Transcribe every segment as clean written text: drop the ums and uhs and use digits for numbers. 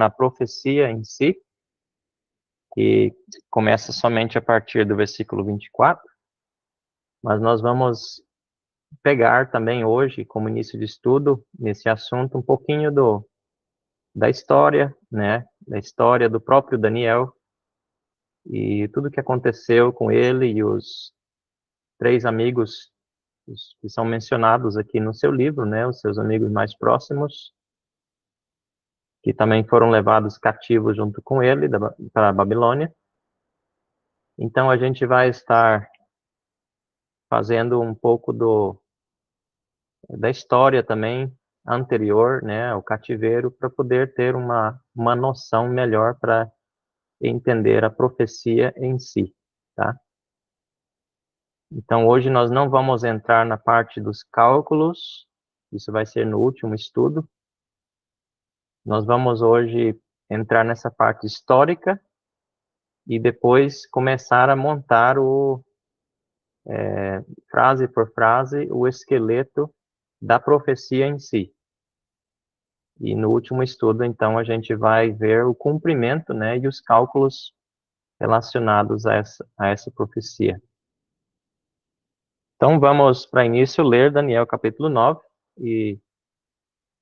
na profecia em si, que começa somente a partir do versículo 24, mas nós vamos pegar também hoje, como início de estudo, nesse assunto, um pouquinho da história, né, da história do próprio Daniel, e tudo que aconteceu com ele e os 3 amigos que são mencionados aqui no seu livro, né, os seus amigos mais próximos, que também foram levados cativos junto com ele para a Babilônia. Então a gente vai estar fazendo um pouco da história também anterior, né, ao cativeiro, para poder ter uma noção melhor para entender a profecia em si, tá? Então hoje nós não vamos entrar na parte dos cálculos, isso vai ser no último estudo. Nós vamos hoje entrar nessa parte histórica e depois começar a montar frase por frase, o esqueleto da profecia em si. E no último estudo, então, a gente vai ver o cumprimento, né, e os cálculos relacionados a essa profecia. Então, vamos, para início, ler Daniel capítulo 9, e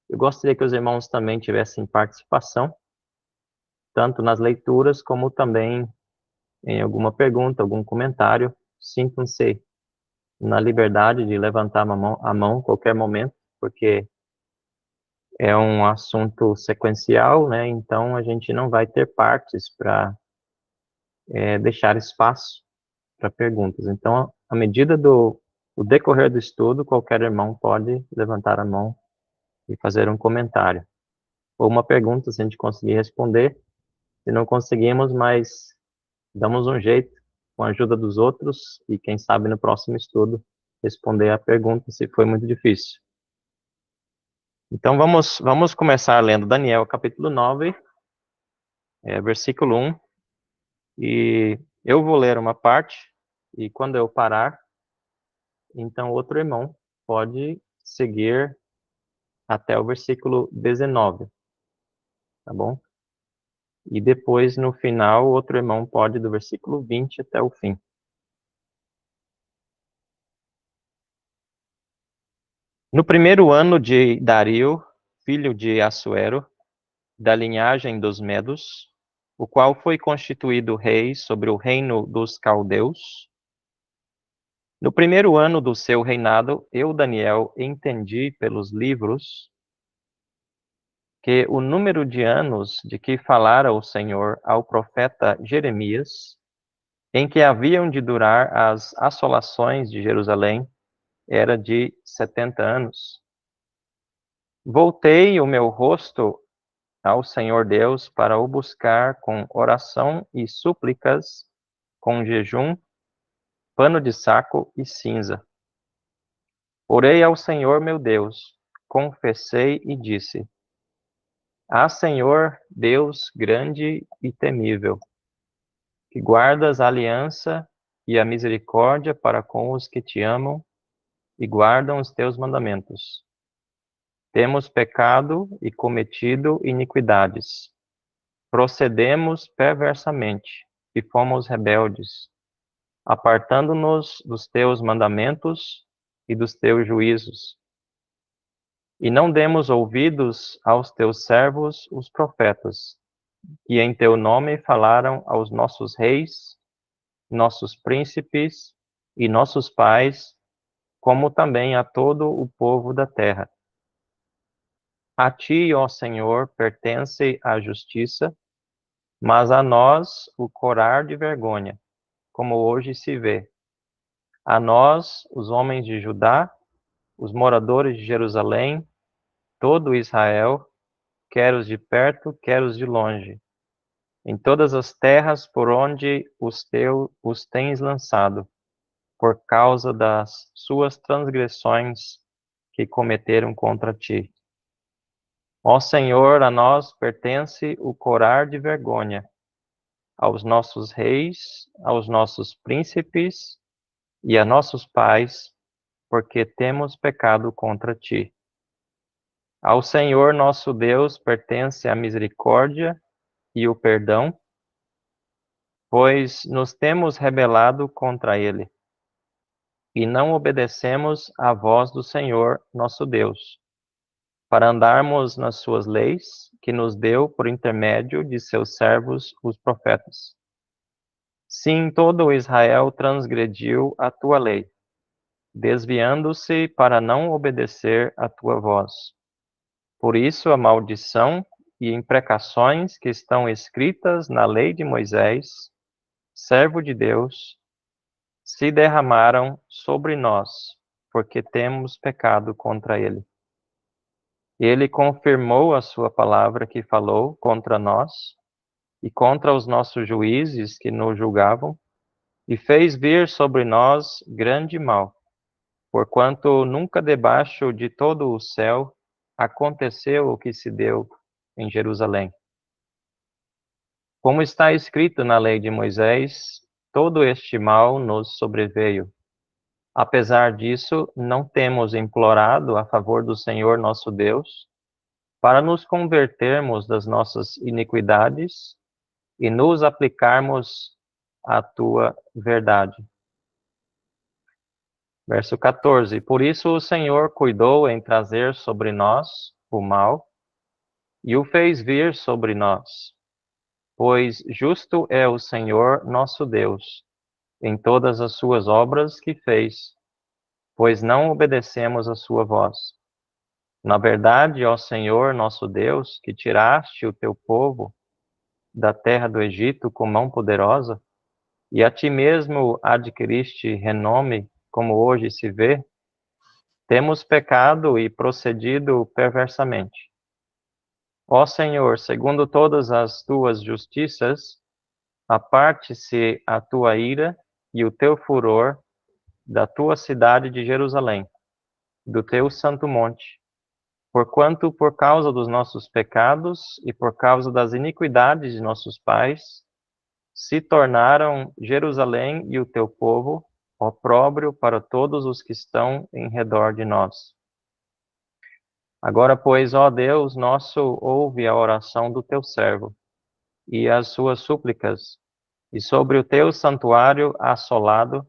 eu gostaria que os irmãos também tivessem participação, tanto nas leituras, como também em alguma pergunta, algum comentário. Sintam-se na liberdade de levantar a mão a qualquer momento, porque é um assunto sequencial, né? Então a gente não vai ter partes para deixar espaço para perguntas. Então, à medida do decorrer do estudo, qualquer irmão pode levantar a mão e fazer um comentário ou uma pergunta, se a gente conseguir responder. Se não conseguimos, mas damos um jeito com a ajuda dos outros e quem sabe no próximo estudo responder a pergunta se foi muito difícil. Então vamos começar lendo Daniel capítulo 9, versículo 1, e eu vou ler uma parte, e quando eu parar, então outro irmão pode seguir até o versículo 19, tá bom? E depois, no final, outro irmão pode do versículo 20 até o fim. No primeiro ano de Dario, filho de Assuero, da linhagem dos Medos, o qual foi constituído rei sobre o reino dos caldeus, no primeiro ano do seu reinado, eu, Daniel, entendi pelos livros que o número de anos de que falara o Senhor ao profeta Jeremias, em que haviam de durar as assolações de Jerusalém, era de 70 anos. Voltei o meu rosto ao Senhor Deus para o buscar com oração e súplicas, com jejum, pano de saco e cinza. Orei ao Senhor meu Deus, confessei e disse: Ah, Senhor, Deus grande e temível, que guardas a aliança e a misericórdia para com os que te amam e guardam os teus mandamentos. Temos pecado e cometido iniquidades. Procedemos perversamente e fomos rebeldes, apartando-nos dos teus mandamentos e dos teus juízos. E não demos ouvidos aos teus servos, os profetas, que em teu nome falaram aos nossos reis, nossos príncipes e nossos pais, como também a todo o povo da terra. A ti, ó Senhor, pertence a justiça, mas a nós o corar de vergonha, como hoje se vê. A nós, os homens de Judá, os moradores de Jerusalém, todo Israel, quer os de perto, quer os de longe, em todas as terras por onde os tens lançado, por causa das suas transgressões que cometeram contra ti. Ó Senhor, a nós pertence o corar de vergonha, aos nossos reis, aos nossos príncipes e a nossos pais, porque temos pecado contra ti. Ao Senhor nosso Deus pertence a misericórdia e o perdão, pois nos temos rebelado contra ele, e não obedecemos à voz do Senhor nosso Deus, para andarmos nas suas leis, que nos deu por intermédio de seus servos, os profetas. Sim, todo Israel transgrediu a tua lei, desviando-se para não obedecer à tua voz. Por isso, a maldição e imprecações que estão escritas na lei de Moisés, servo de Deus, se derramaram sobre nós, porque temos pecado contra ele. Ele confirmou a sua palavra que falou contra nós e contra os nossos juízes que nos julgavam, e fez vir sobre nós grande mal, porquanto nunca debaixo de todo o céu aconteceu o que se deu em Jerusalém. Como está escrito na lei de Moisés, todo este mal nos sobreveio. Apesar disso, não temos implorado a favor do Senhor nosso Deus, para nos convertermos das nossas iniquidades e nos aplicarmos à tua verdade. Verso 14. Por isso o Senhor cuidou em trazer sobre nós o mal e o fez vir sobre nós. Pois justo é o Senhor nosso Deus em todas as suas obras que fez, pois não obedecemos a sua voz. Na verdade, ó Senhor nosso Deus, que tiraste o teu povo da terra do Egito com mão poderosa, e a ti mesmo adquiriste renome, como hoje se vê, temos pecado e procedido perversamente. Ó Senhor, segundo todas as tuas justiças, aparte-se a tua ira e o teu furor da tua cidade de Jerusalém, do teu santo monte, porquanto por causa dos nossos pecados e por causa das iniquidades de nossos pais, se tornaram Jerusalém e o teu povo opróbrio para todos os que estão em redor de nós. Agora, pois, ó Deus nosso, ouve a oração do teu servo e as suas súplicas, e sobre o teu santuário assolado,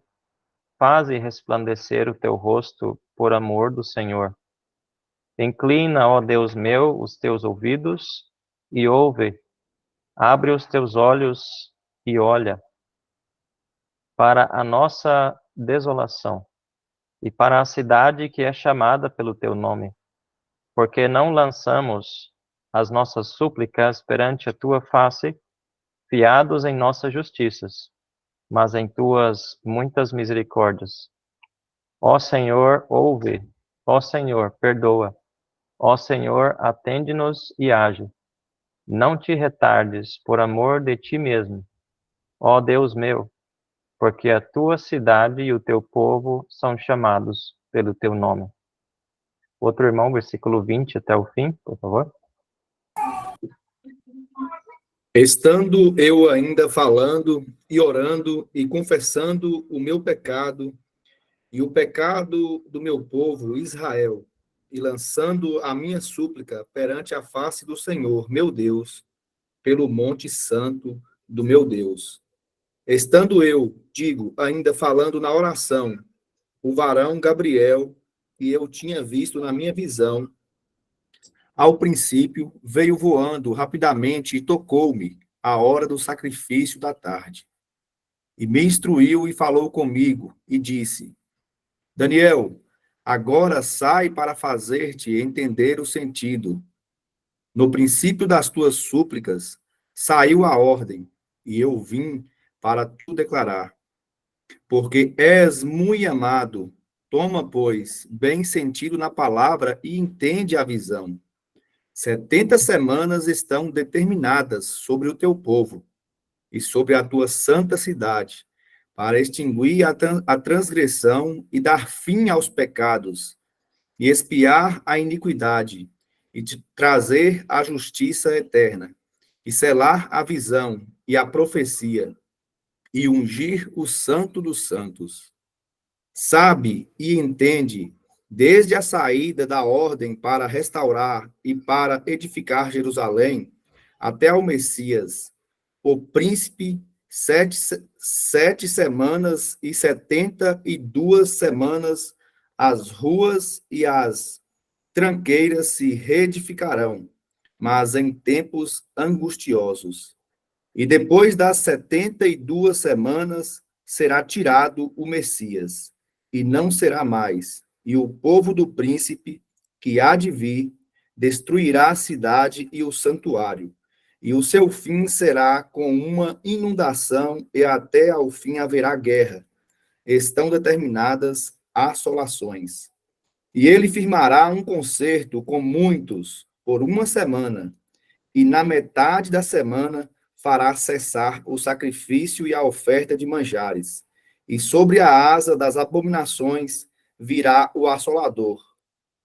faze resplandecer o teu rosto por amor do Senhor. Inclina, ó Deus meu, os teus ouvidos e ouve. Abre os teus olhos e olha para a nossa desolação e para a cidade que é chamada pelo teu nome, porque não lançamos as nossas súplicas perante a tua face, fiados em nossas justiças, mas em tuas muitas misericórdias. Ó Senhor, ouve. Ó Senhor, perdoa. Ó Senhor, atende-nos e age. Não te retardes por amor de ti mesmo, ó Deus meu, porque a tua cidade e o teu povo são chamados pelo teu nome. Outro irmão, versículo 20 até o fim, por favor. Estando eu ainda falando e orando e confessando o meu pecado e o pecado do meu povo Israel, e lançando a minha súplica perante a face do Senhor, meu Deus, pelo monte santo do meu Deus. Estando eu, digo, ainda falando na oração, o varão Gabriel, que eu tinha visto na minha visão, ao princípio veio voando rapidamente e tocou-me à hora do sacrifício da tarde. E me instruiu e falou comigo, e disse: Daniel, agora sai para fazer-te entender o sentido. No princípio das tuas súplicas, saiu a ordem, e eu vim para tu declarar. Porque és muito amado, toma, pois, bem sentido na palavra e entende a visão. 70 semanas estão determinadas sobre o teu povo e sobre a tua santa cidade, para extinguir a transgressão e dar fim aos pecados, e expiar a iniquidade, e te trazer a justiça eterna, e selar a visão e a profecia, e ungir o santo dos santos. Sabe e entende desde a saída da ordem para restaurar e para edificar Jerusalém, até ao Messias, o príncipe, 7 semanas e 72 semanas, as ruas e as tranqueiras se reedificarão, mas em tempos angustiosos. E depois das 72 semanas será tirado o Messias, e não será mais. E o povo do príncipe, que há de vir, destruirá a cidade e o santuário. E o seu fim será com uma inundação, e até ao fim haverá guerra. Estão determinadas assolações. E ele firmará um concerto com muitos por uma semana, e na metade da semana fará cessar o sacrifício e a oferta de manjares. E sobre a asa das abominações virá o assolador.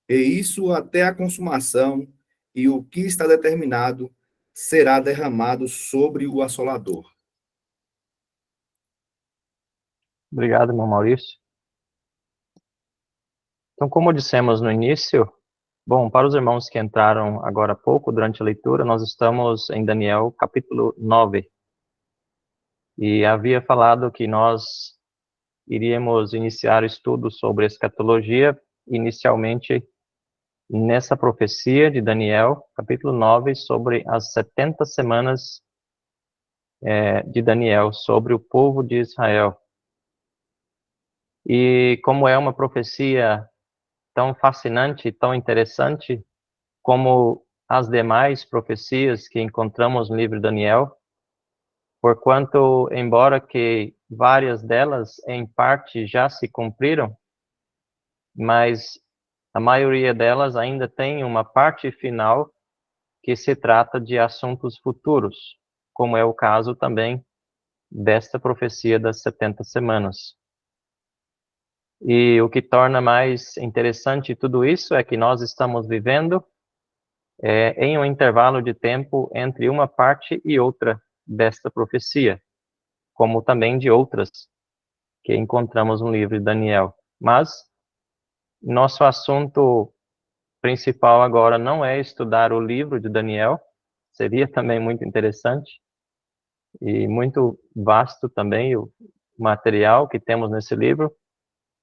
E isso até a consumação, e o que está determinado será derramado sobre o assolador. Obrigado, irmão Maurício. Então, como dissemos no início, bom, para os irmãos que entraram agora há pouco, durante a leitura, nós estamos em Daniel, capítulo 9. E havia falado que nós iríamos iniciar o estudo sobre escatologia, inicialmente nessa profecia de Daniel, capítulo 9, sobre as 70 semanas de Daniel, sobre o povo de Israel. E como é uma profecia tão fascinante, tão interessante, como as demais profecias que encontramos no livro de Daniel, porquanto, embora que várias delas, em parte, já se cumpriram, mas a maioria delas ainda tem uma parte final que se trata de assuntos futuros, como é o caso também desta profecia das 70 semanas. E o que torna mais interessante tudo isso é que nós estamos vivendo em um intervalo de tempo entre uma parte e outra desta profecia, como também de outras que encontramos no livro de Daniel. Mas nosso assunto principal agora não é estudar o livro de Daniel, seria também muito interessante e muito vasto também o material que temos nesse livro,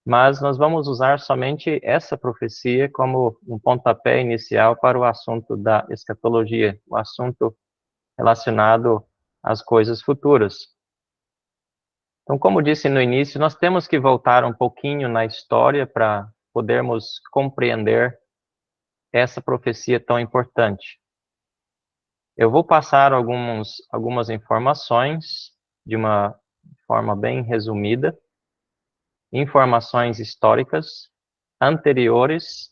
mas nós vamos usar somente essa profecia como um pontapé inicial para o assunto da escatologia, o assunto relacionado às coisas futuras. Então, como disse no início, nós temos que voltar um pouquinho na história para podermos compreender essa profecia tão importante. Eu vou passar algumas informações de uma forma bem resumida, informações históricas anteriores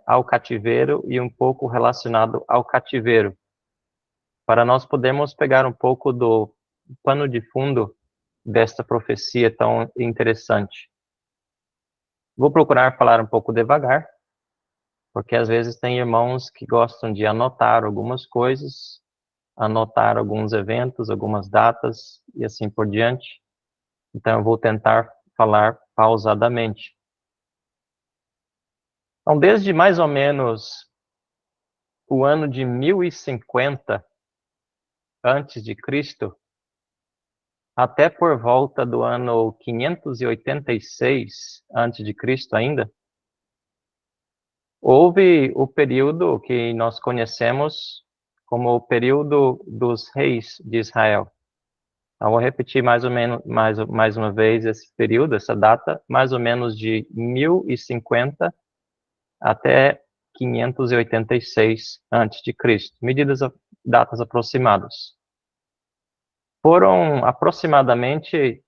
ao cativeiro e um pouco relacionado ao cativeiro, para nós podermos pegar um pouco do pano de fundo desta profecia tão interessante. Vou procurar falar um pouco devagar, porque às vezes tem irmãos que gostam de anotar algumas coisas, anotar alguns eventos, algumas datas e assim por diante. Então eu vou tentar falar pausadamente. Então, desde mais ou menos o ano de 1050 antes de Cristo, até por volta do ano 586 antes de Cristo ainda, houve o período que nós conhecemos como o período dos reis de Israel. Então, vou repetir mais ou menos mais uma vez esse período, essa data, mais ou menos de 1050 até 586 antes de Cristo. Datas aproximadas. Foram aproximadamente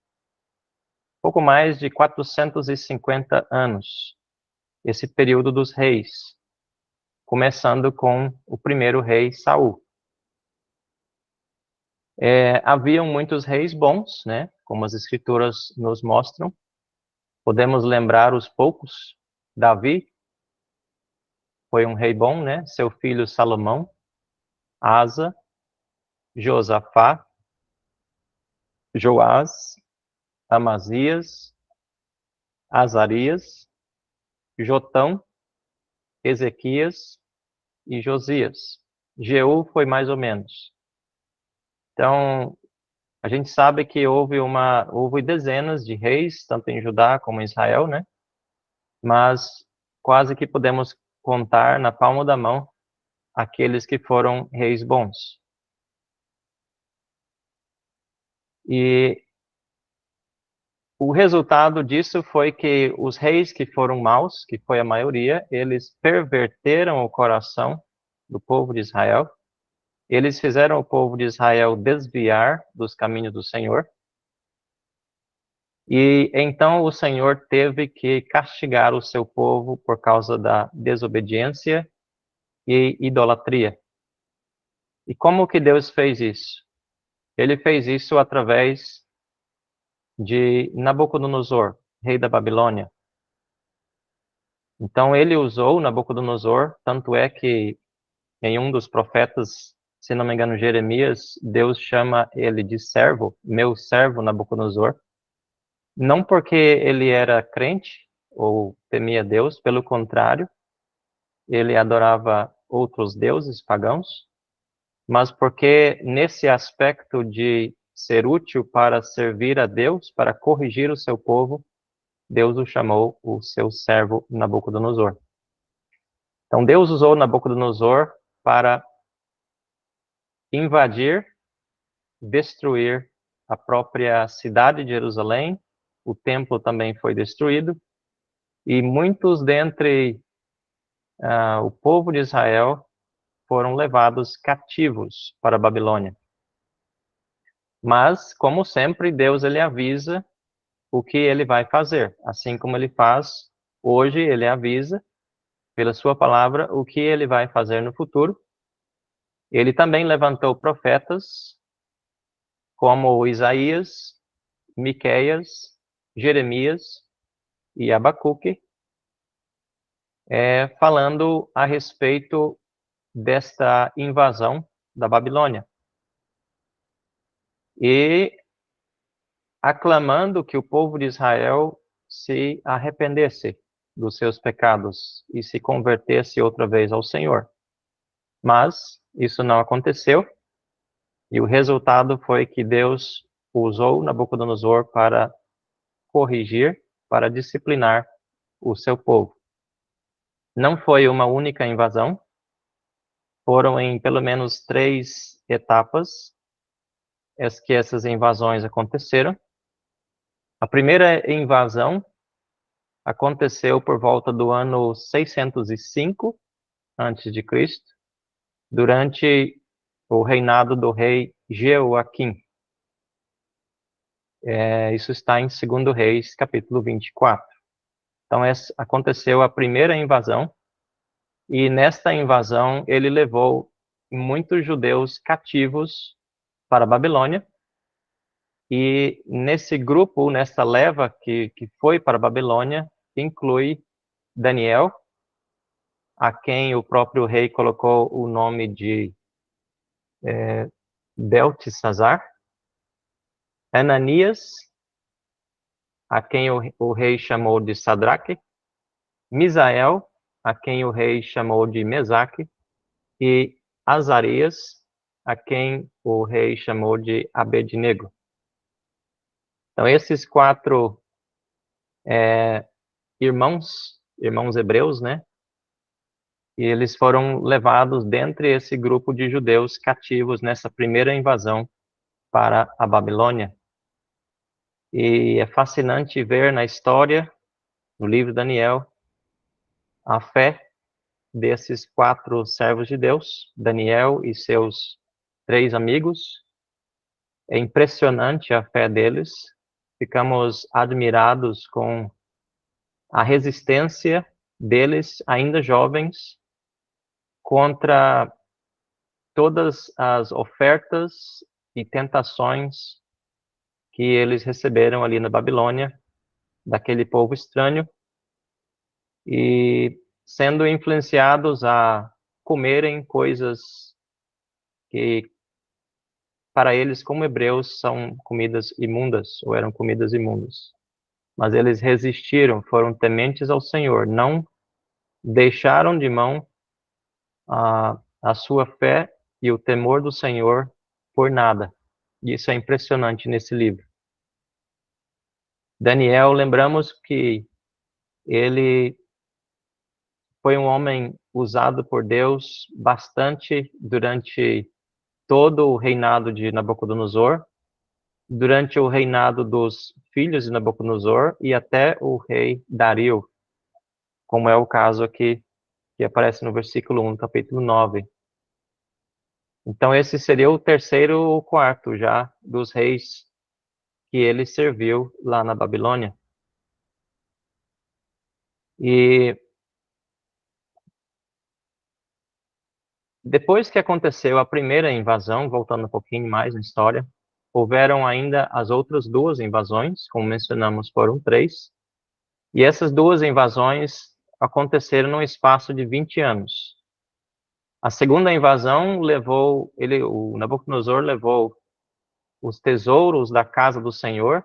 pouco mais de 450 anos esse período dos reis, começando com o primeiro rei Saul. Haviam muitos reis bons, né, como as escrituras nos mostram. Podemos lembrar os poucos. Davi foi um rei bom, né? Seu filho Salomão, Asa, Josafá, Joás, Amazias, Azarias, Jotão, Ezequias e Josias. Jeú foi mais ou menos. Então, a gente sabe que houve dezenas de reis, tanto em Judá como em Israel, né? Mas quase que podemos contar na palma da mão aqueles que foram reis bons. E o resultado disso foi que os reis que foram maus, que foi a maioria, eles perverteram o coração do povo de Israel. Eles fizeram o povo de Israel desviar dos caminhos do Senhor. E então o Senhor teve que castigar o seu povo por causa da desobediência e idolatria. E como que Deus fez isso? Ele fez isso através de Nabucodonosor, rei da Babilônia. Então ele usou Nabucodonosor, tanto é que em um dos profetas, se não me engano, Jeremias, Deus chama ele de servo, meu servo Nabucodonosor. Não porque ele era crente ou temia Deus, pelo contrário, ele adorava outros deuses pagãos, mas porque nesse aspecto de ser útil para servir a Deus, para corrigir o seu povo, Deus o chamou o seu servo Nabucodonosor. Então Deus usou Nabucodonosor para invadir, destruir a própria cidade de Jerusalém, o templo também foi destruído, e muitos dentre o povo de Israel foram levados cativos para a Babilônia. Mas, como sempre, Deus ele avisa o que ele vai fazer. Assim como ele faz hoje, ele avisa pela sua palavra o que ele vai fazer no futuro. Ele também levantou profetas como Isaías, Miqueias, Jeremias e Abacuque, falando a respeito desta invasão da Babilônia. E aclamando que o povo de Israel se arrependesse dos seus pecados e se convertesse outra vez ao Senhor. Mas isso não aconteceu, e o resultado foi que Deus usou Nabucodonosor para corrigir, para disciplinar o seu povo. Não foi uma única invasão, foram em pelo menos 3 etapas que essas invasões aconteceram. A primeira invasão aconteceu por volta do ano 605 a.C., durante o reinado do rei Jeoaquim. Isso está em 2 Reis, capítulo 24. Então, aconteceu a primeira invasão, e nesta invasão ele levou muitos judeus cativos para a Babilônia, e nesse grupo, nessa leva que foi para a Babilônia, inclui Daniel, a quem o próprio rei colocou o nome de Beltesazar, Ananias, a quem o rei chamou de Sadraque, Misael, a quem o rei chamou de Mesaque, e Azarias, a quem o rei chamou de Abednego. Então, esses 4 irmãos hebreus, né? E eles foram levados dentre esse grupo de judeus cativos nessa primeira invasão para a Babilônia. E é fascinante ver na história, no livro de Daniel, a fé desses 4 servos de Deus, Daniel e seus 3 amigos. É impressionante a fé deles. Ficamos admirados com a resistência deles, ainda jovens, contra todas as ofertas e tentações que eles receberam ali na Babilônia, daquele povo estranho, e sendo influenciados a comerem coisas que, para eles, como hebreus, são comidas imundas, ou eram comidas imundas. mas eles resistiram, foram tementes ao Senhor, não deixaram de mão a sua fé e o temor do Senhor por nada. Isso é impressionante nesse livro. Daniel, lembramos que ele foi um homem usado por Deus bastante durante todo o reinado de Nabucodonosor, durante o reinado dos filhos de Nabucodonosor e até o rei Dario, como é o caso aqui, que aparece no versículo 1, capítulo 9. Então esse seria o terceiro ou quarto já dos reis que ele serviu lá na Babilônia. E depois que aconteceu a primeira invasão, voltando um pouquinho mais na história, houveram ainda as outras duas invasões, como mencionamos, foram 3. E essas duas invasões aconteceram num espaço de 20 anos. A segunda invasão o Nabucodonosor levou os tesouros da casa do Senhor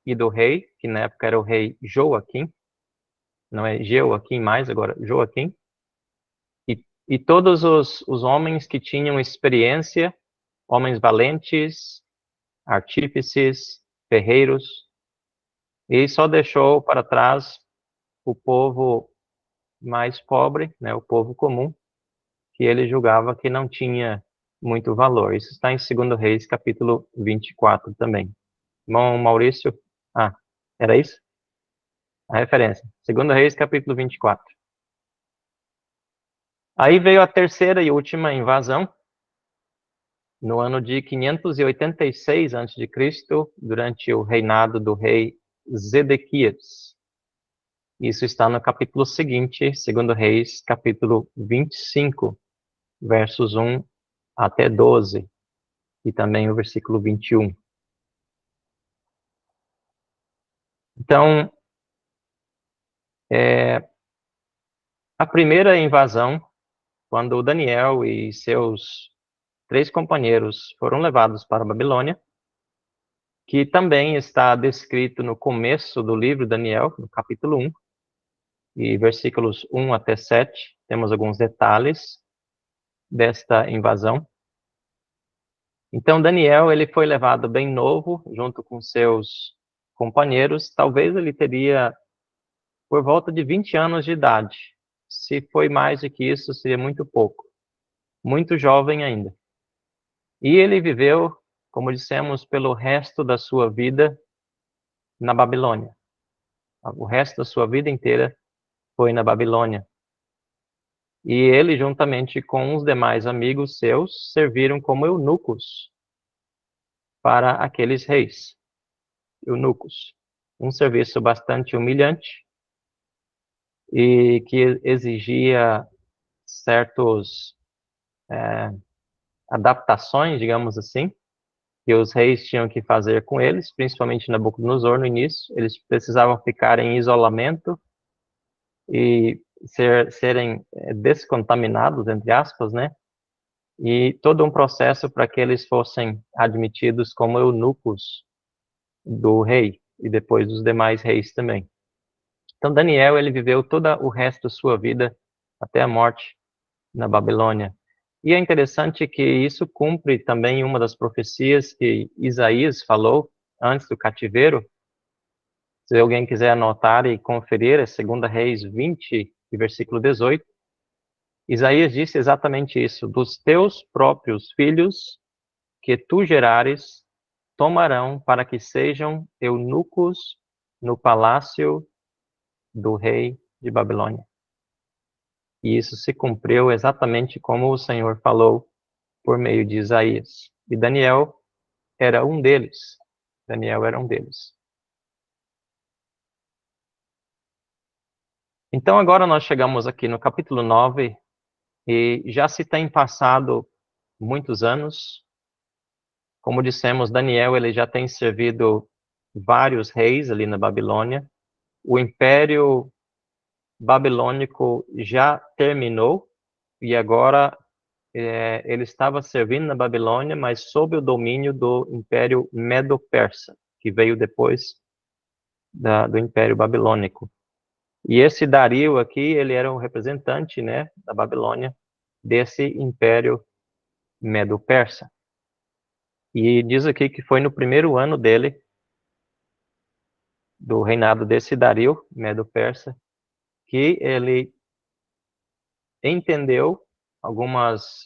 e do rei, que na época era o rei Joaquim, não é Jeoaquim mais, agora Joaquim, e todos os homens que tinham experiência, homens valentes, artífices, ferreiros, e só deixou para trás o povo mais pobre, né, o povo comum, que ele julgava que não tinha muito valor. Isso está em 2 Reis, capítulo 24 também. Irmão Maurício, era isso? A referência. 2 Reis, capítulo 24. Aí veio a terceira e última invasão, no ano de 586 a.C., durante o reinado do rei Zedequias. Isso está no capítulo seguinte, 2 Reis, capítulo 25, versos 1 até 12, e também o versículo 21. Então, a primeira invasão, quando Daniel e seus 3 companheiros foram levados para a Babilônia, que também está descrito no começo do livro Daniel, no capítulo 1, e versículos 1 até 7, temos alguns detalhes desta invasão. Então, Daniel, ele foi levado bem novo, junto com seus companheiros. Talvez ele teria por volta de 20 anos de idade. Se foi mais do que isso, seria muito pouco. Muito jovem ainda. E ele viveu, como dissemos, pelo resto da sua vida na Babilônia. O resto da sua vida inteira foi na Babilônia. E ele, juntamente com os demais amigos seus, serviram como eunucos para aqueles reis. Eunucos. Um serviço bastante humilhante e que exigia certos adaptações, digamos assim, que os reis tinham que fazer com eles, principalmente Nabucodonosor no início. Eles precisavam ficar em isolamento e serem descontaminados, entre aspas, né? E todo um processo para que eles fossem admitidos como eunucos do rei e depois dos demais reis também. Então Daniel, ele viveu todo o resto da sua vida até a morte na Babilônia. E é interessante que isso cumpre também uma das profecias que Isaías falou antes do cativeiro. Se alguém quiser anotar e conferir, é 2 Reis 20, versículo 18. Isaías disse exatamente isso: dos teus próprios filhos que tu gerares, tomarão para que sejam eunucos no palácio do rei de Babilônia. E isso se cumpriu exatamente como o Senhor falou por meio de Isaías. E Daniel era um deles. Daniel era um deles. Então agora nós chegamos aqui no capítulo 9 e já se tem passado muitos anos. Como dissemos, Daniel ele já tem servido vários reis ali na Babilônia. O Império Babilônico já terminou e agora ele estava servindo na Babilônia, mas sob o domínio do Império Medo-Persa, que veio depois do Império Babilônico. E esse Dario aqui, ele era um representante, né, da Babilônia, desse Império Medo-Persa. E diz aqui que foi no primeiro ano dele, do reinado desse Dario, Medo-Persa, que ele entendeu algumas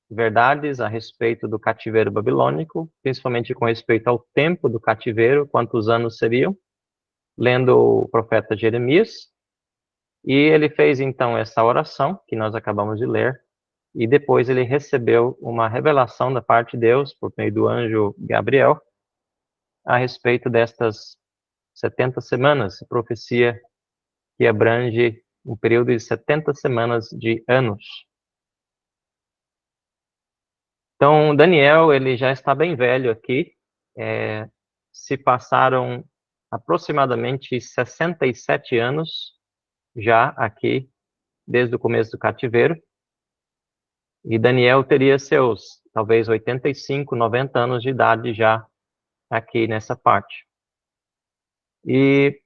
verdades a respeito do cativeiro babilônico, principalmente com respeito ao tempo do cativeiro, quantos anos seriam, lendo o profeta Jeremias. E ele fez então essa oração que nós acabamos de ler, e depois ele recebeu uma revelação da parte de Deus, por meio do anjo Gabriel, a respeito destas 70 semanas, profecia que abrange um período de 70 semanas de anos. Então, Daniel, ele já está bem velho aqui, se passaram aproximadamente 67 anos já aqui, desde o começo do cativeiro, e Daniel teria seus, talvez, 85, 90 anos de idade já aqui nessa parte. E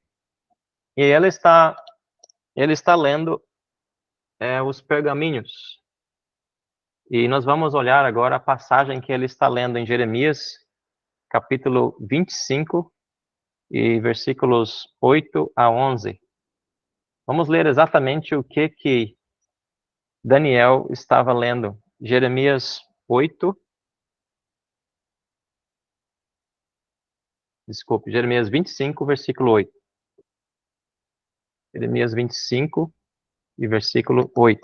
ele está lendo os pergaminhos. E nós vamos olhar agora a passagem que ele está lendo em Jeremias, capítulo 25, e versículos 8 a 11. Vamos ler exatamente o que Daniel estava lendo. Jeremias 25, versículo 8. Jeremias 25 e versículo 8.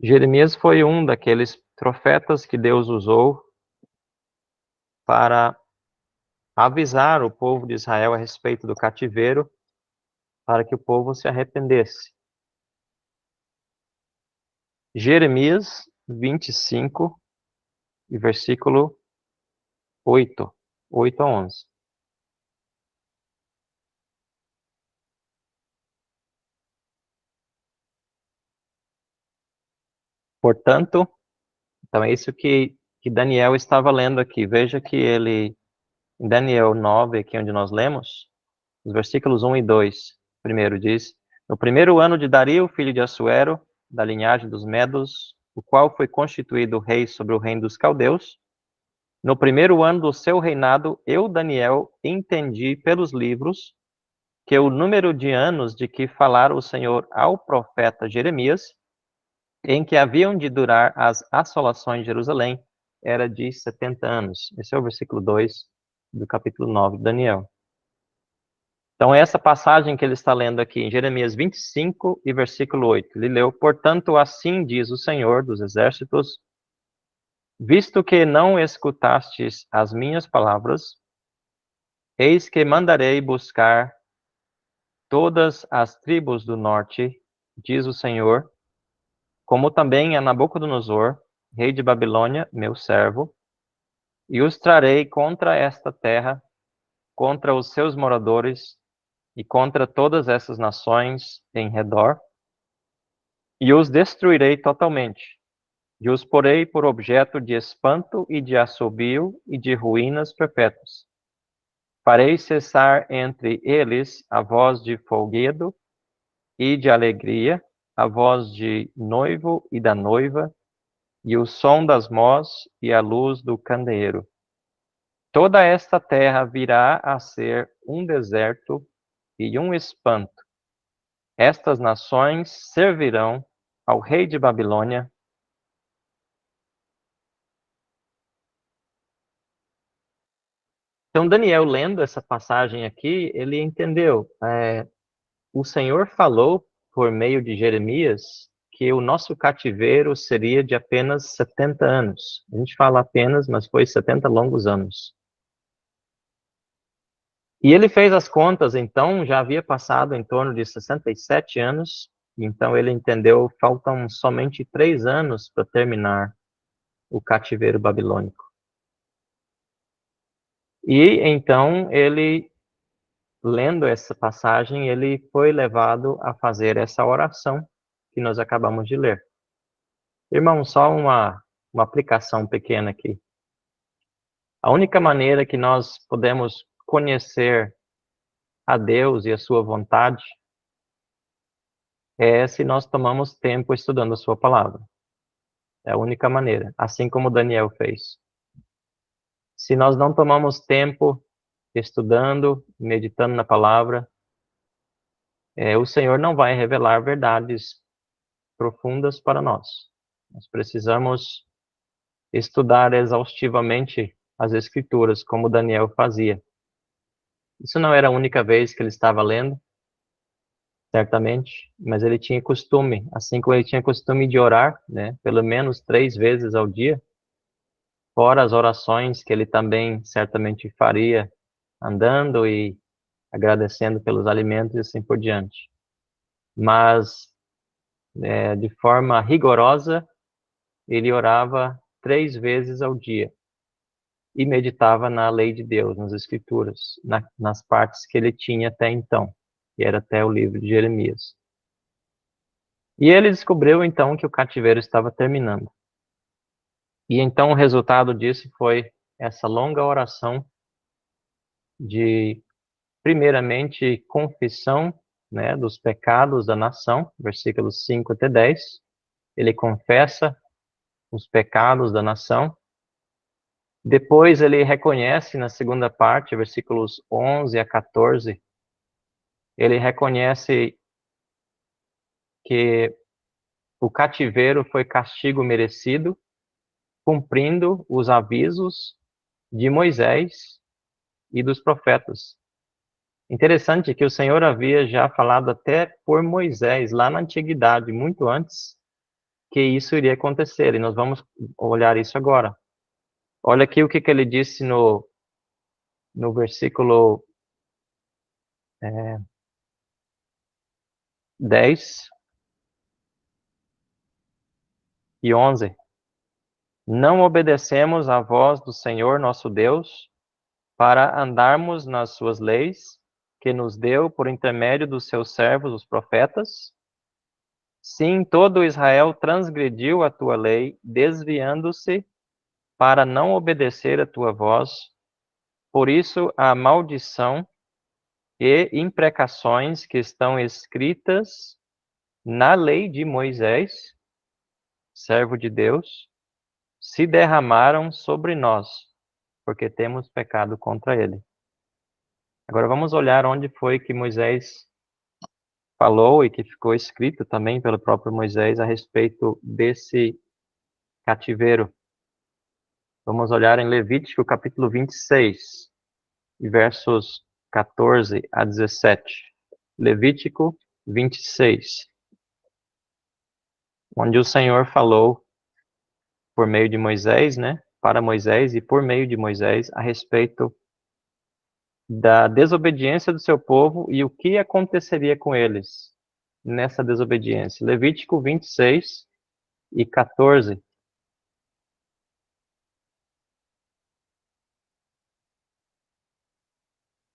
Jeremias foi um daqueles profetas que Deus usou para avisar o povo de Israel a respeito do cativeiro, para que o povo se arrependesse. Jeremias 25 e versículo 8 a 11. Portanto, então é isso que Daniel estava lendo aqui. Veja que ele, em Daniel 9, aqui onde nós lemos, os versículos 1 e 2, primeiro diz: no primeiro ano de Dario, filho de Assuero, da linhagem dos Medos, o qual foi constituído rei sobre o reino dos caldeus, no primeiro ano do seu reinado, eu, Daniel, entendi pelos livros que o número de anos de que falara o Senhor ao profeta Jeremias, em que haviam de durar as assolações de Jerusalém, era de 70 anos. Esse é o versículo 2 do capítulo 9 de Daniel. Então, essa passagem que ele está lendo aqui em Jeremias 25 e versículo 8, ele leu: portanto, assim diz o Senhor dos exércitos, visto que não escutastes as minhas palavras, eis que mandarei buscar todas as tribos do norte, diz o Senhor, como também a Nabucodonosor, rei de Babilônia, meu servo, e os trarei contra esta terra, contra os seus moradores, e contra todas essas nações em redor, e os destruirei totalmente, e os porei por objeto de espanto e de assobio e de ruínas perpétuas. Farei cessar entre eles a voz de folguedo e de alegria, a voz de noivo e da noiva, e o som das mós e a luz do candeeiro. Toda esta terra virá a ser um deserto e um espanto. Estas nações servirão ao rei de Babilônia. Então, Daniel, lendo essa passagem aqui, ele entendeu. O Senhor falou, por meio de Jeremias, que o nosso cativeiro seria de apenas 70 anos. A gente fala apenas, mas foi 70 longos anos. E ele fez as contas, então, já havia passado em torno de 67 anos, então ele entendeu, faltam somente 3 anos para terminar o cativeiro babilônico. E então ele, lendo essa passagem, ele foi levado a fazer essa oração que nós acabamos de ler. Irmão, só uma aplicação pequena aqui. A única maneira que nós podemos conhecer a Deus e a sua vontade é se nós tomamos tempo estudando a sua palavra. É a única maneira, assim como Daniel fez. Se nós não tomamos tempo estudando, meditando na palavra, o Senhor não vai revelar verdades profundas para nós. Nós precisamos estudar exaustivamente as Escrituras, como Daniel fazia. Isso não era a única vez que ele estava lendo, certamente, mas ele tinha costume, assim como ele tinha costume de orar, né, pelo menos 3 vezes ao dia, fora as orações que ele também certamente faria andando e agradecendo pelos alimentos e assim por diante. Mas, de forma rigorosa, ele orava 3 vezes ao dia e meditava na lei de Deus, nas Escrituras, nas partes que ele tinha até então, que era até o livro de Jeremias. E ele descobriu então que o cativeiro estava terminando. E então o resultado disso foi essa longa oração de, primeiramente, confissão, né, dos pecados da nação, versículos 5 até 10. Ele confessa os pecados da nação. Depois ele reconhece na segunda parte, versículos 11 a 14, ele reconhece que o cativeiro foi castigo merecido, cumprindo os avisos de Moisés e dos profetas. Interessante que o Senhor havia já falado até por Moisés, lá na antiguidade, muito antes, que isso iria acontecer, e nós vamos olhar isso agora. Olha aqui o que ele disse no versículo 10 e 11. Não obedecemos à voz do Senhor nosso Deus para andarmos nas suas leis, que nos deu por intermédio dos seus servos, os profetas. Sim, todo Israel transgrediu a tua lei, desviando-se para não obedecer a tua voz. Por isso, a maldição e imprecações que estão escritas na lei de Moisés, servo de Deus, se derramaram sobre nós, porque temos pecado contra ele. Agora vamos olhar onde foi que Moisés falou e que ficou escrito também pelo próprio Moisés a respeito desse cativeiro. Vamos olhar em Levítico capítulo 26, versos 14 a 17. Levítico 26, onde o Senhor falou por meio de Moisés, né, para Moisés e por meio de Moisés a respeito da desobediência do seu povo e o que aconteceria com eles nessa desobediência. Levítico 26 e 14.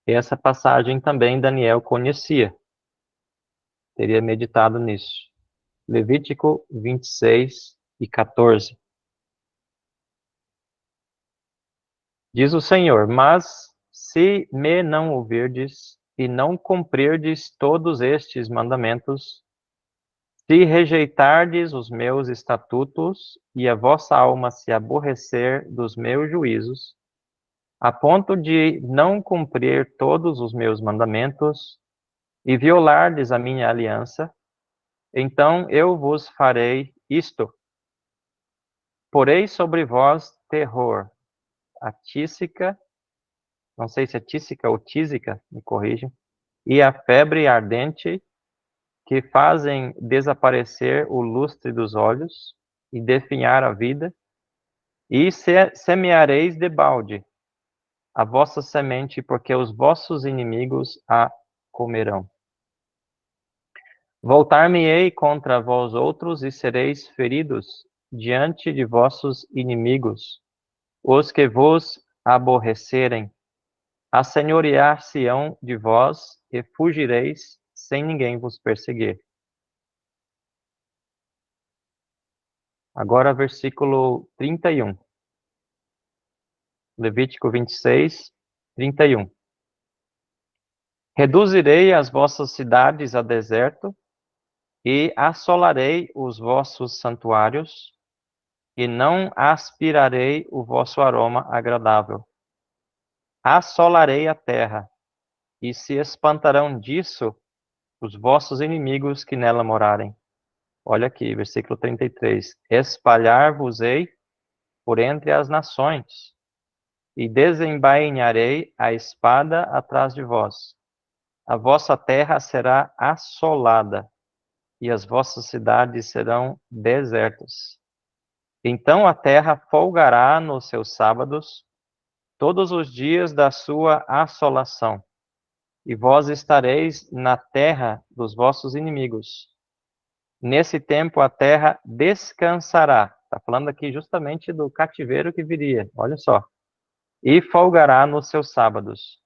Essa passagem também Daniel conhecia, teria meditado nisso. Levítico 26 e 14. Diz o Senhor: mas se me não ouvirdes e não cumprirdes todos estes mandamentos, se rejeitardes os meus estatutos e a vossa alma se aborrecer dos meus juízos, a ponto de não cumprir todos os meus mandamentos e violardes a minha aliança, então eu vos farei isto: porei sobre vós terror, a tísica, não sei se é tísica ou tísica, me corrijam, e a febre ardente, que fazem desaparecer o lustre dos olhos e definhar a vida, e semeareis debalde a vossa semente, porque os vossos inimigos a comerão. Voltar-me-ei contra vós outros e sereis feridos diante de vossos inimigos, os que vos aborrecerem. Assenhorear-se-ão de vós e fugireis sem ninguém vos perseguir. Agora versículo 31. Levítico 26, 31. Reduzirei as vossas cidades a deserto, e assolarei os vossos santuários, e não aspirarei o vosso aroma agradável. Assolarei a terra, e se espantarão disso os vossos inimigos que nela morarem. Olha aqui, versículo 33. Espalhar-vos-ei por entre as nações, e desembainharei a espada atrás de vós. A vossa terra será assolada, e as vossas cidades serão desertas. Então a terra folgará nos seus sábados, todos os dias da sua assolação, e vós estareis na terra dos vossos inimigos. Nesse tempo a terra descansará. Está falando aqui justamente do cativeiro que viria, olha só. E folgará nos seus sábados.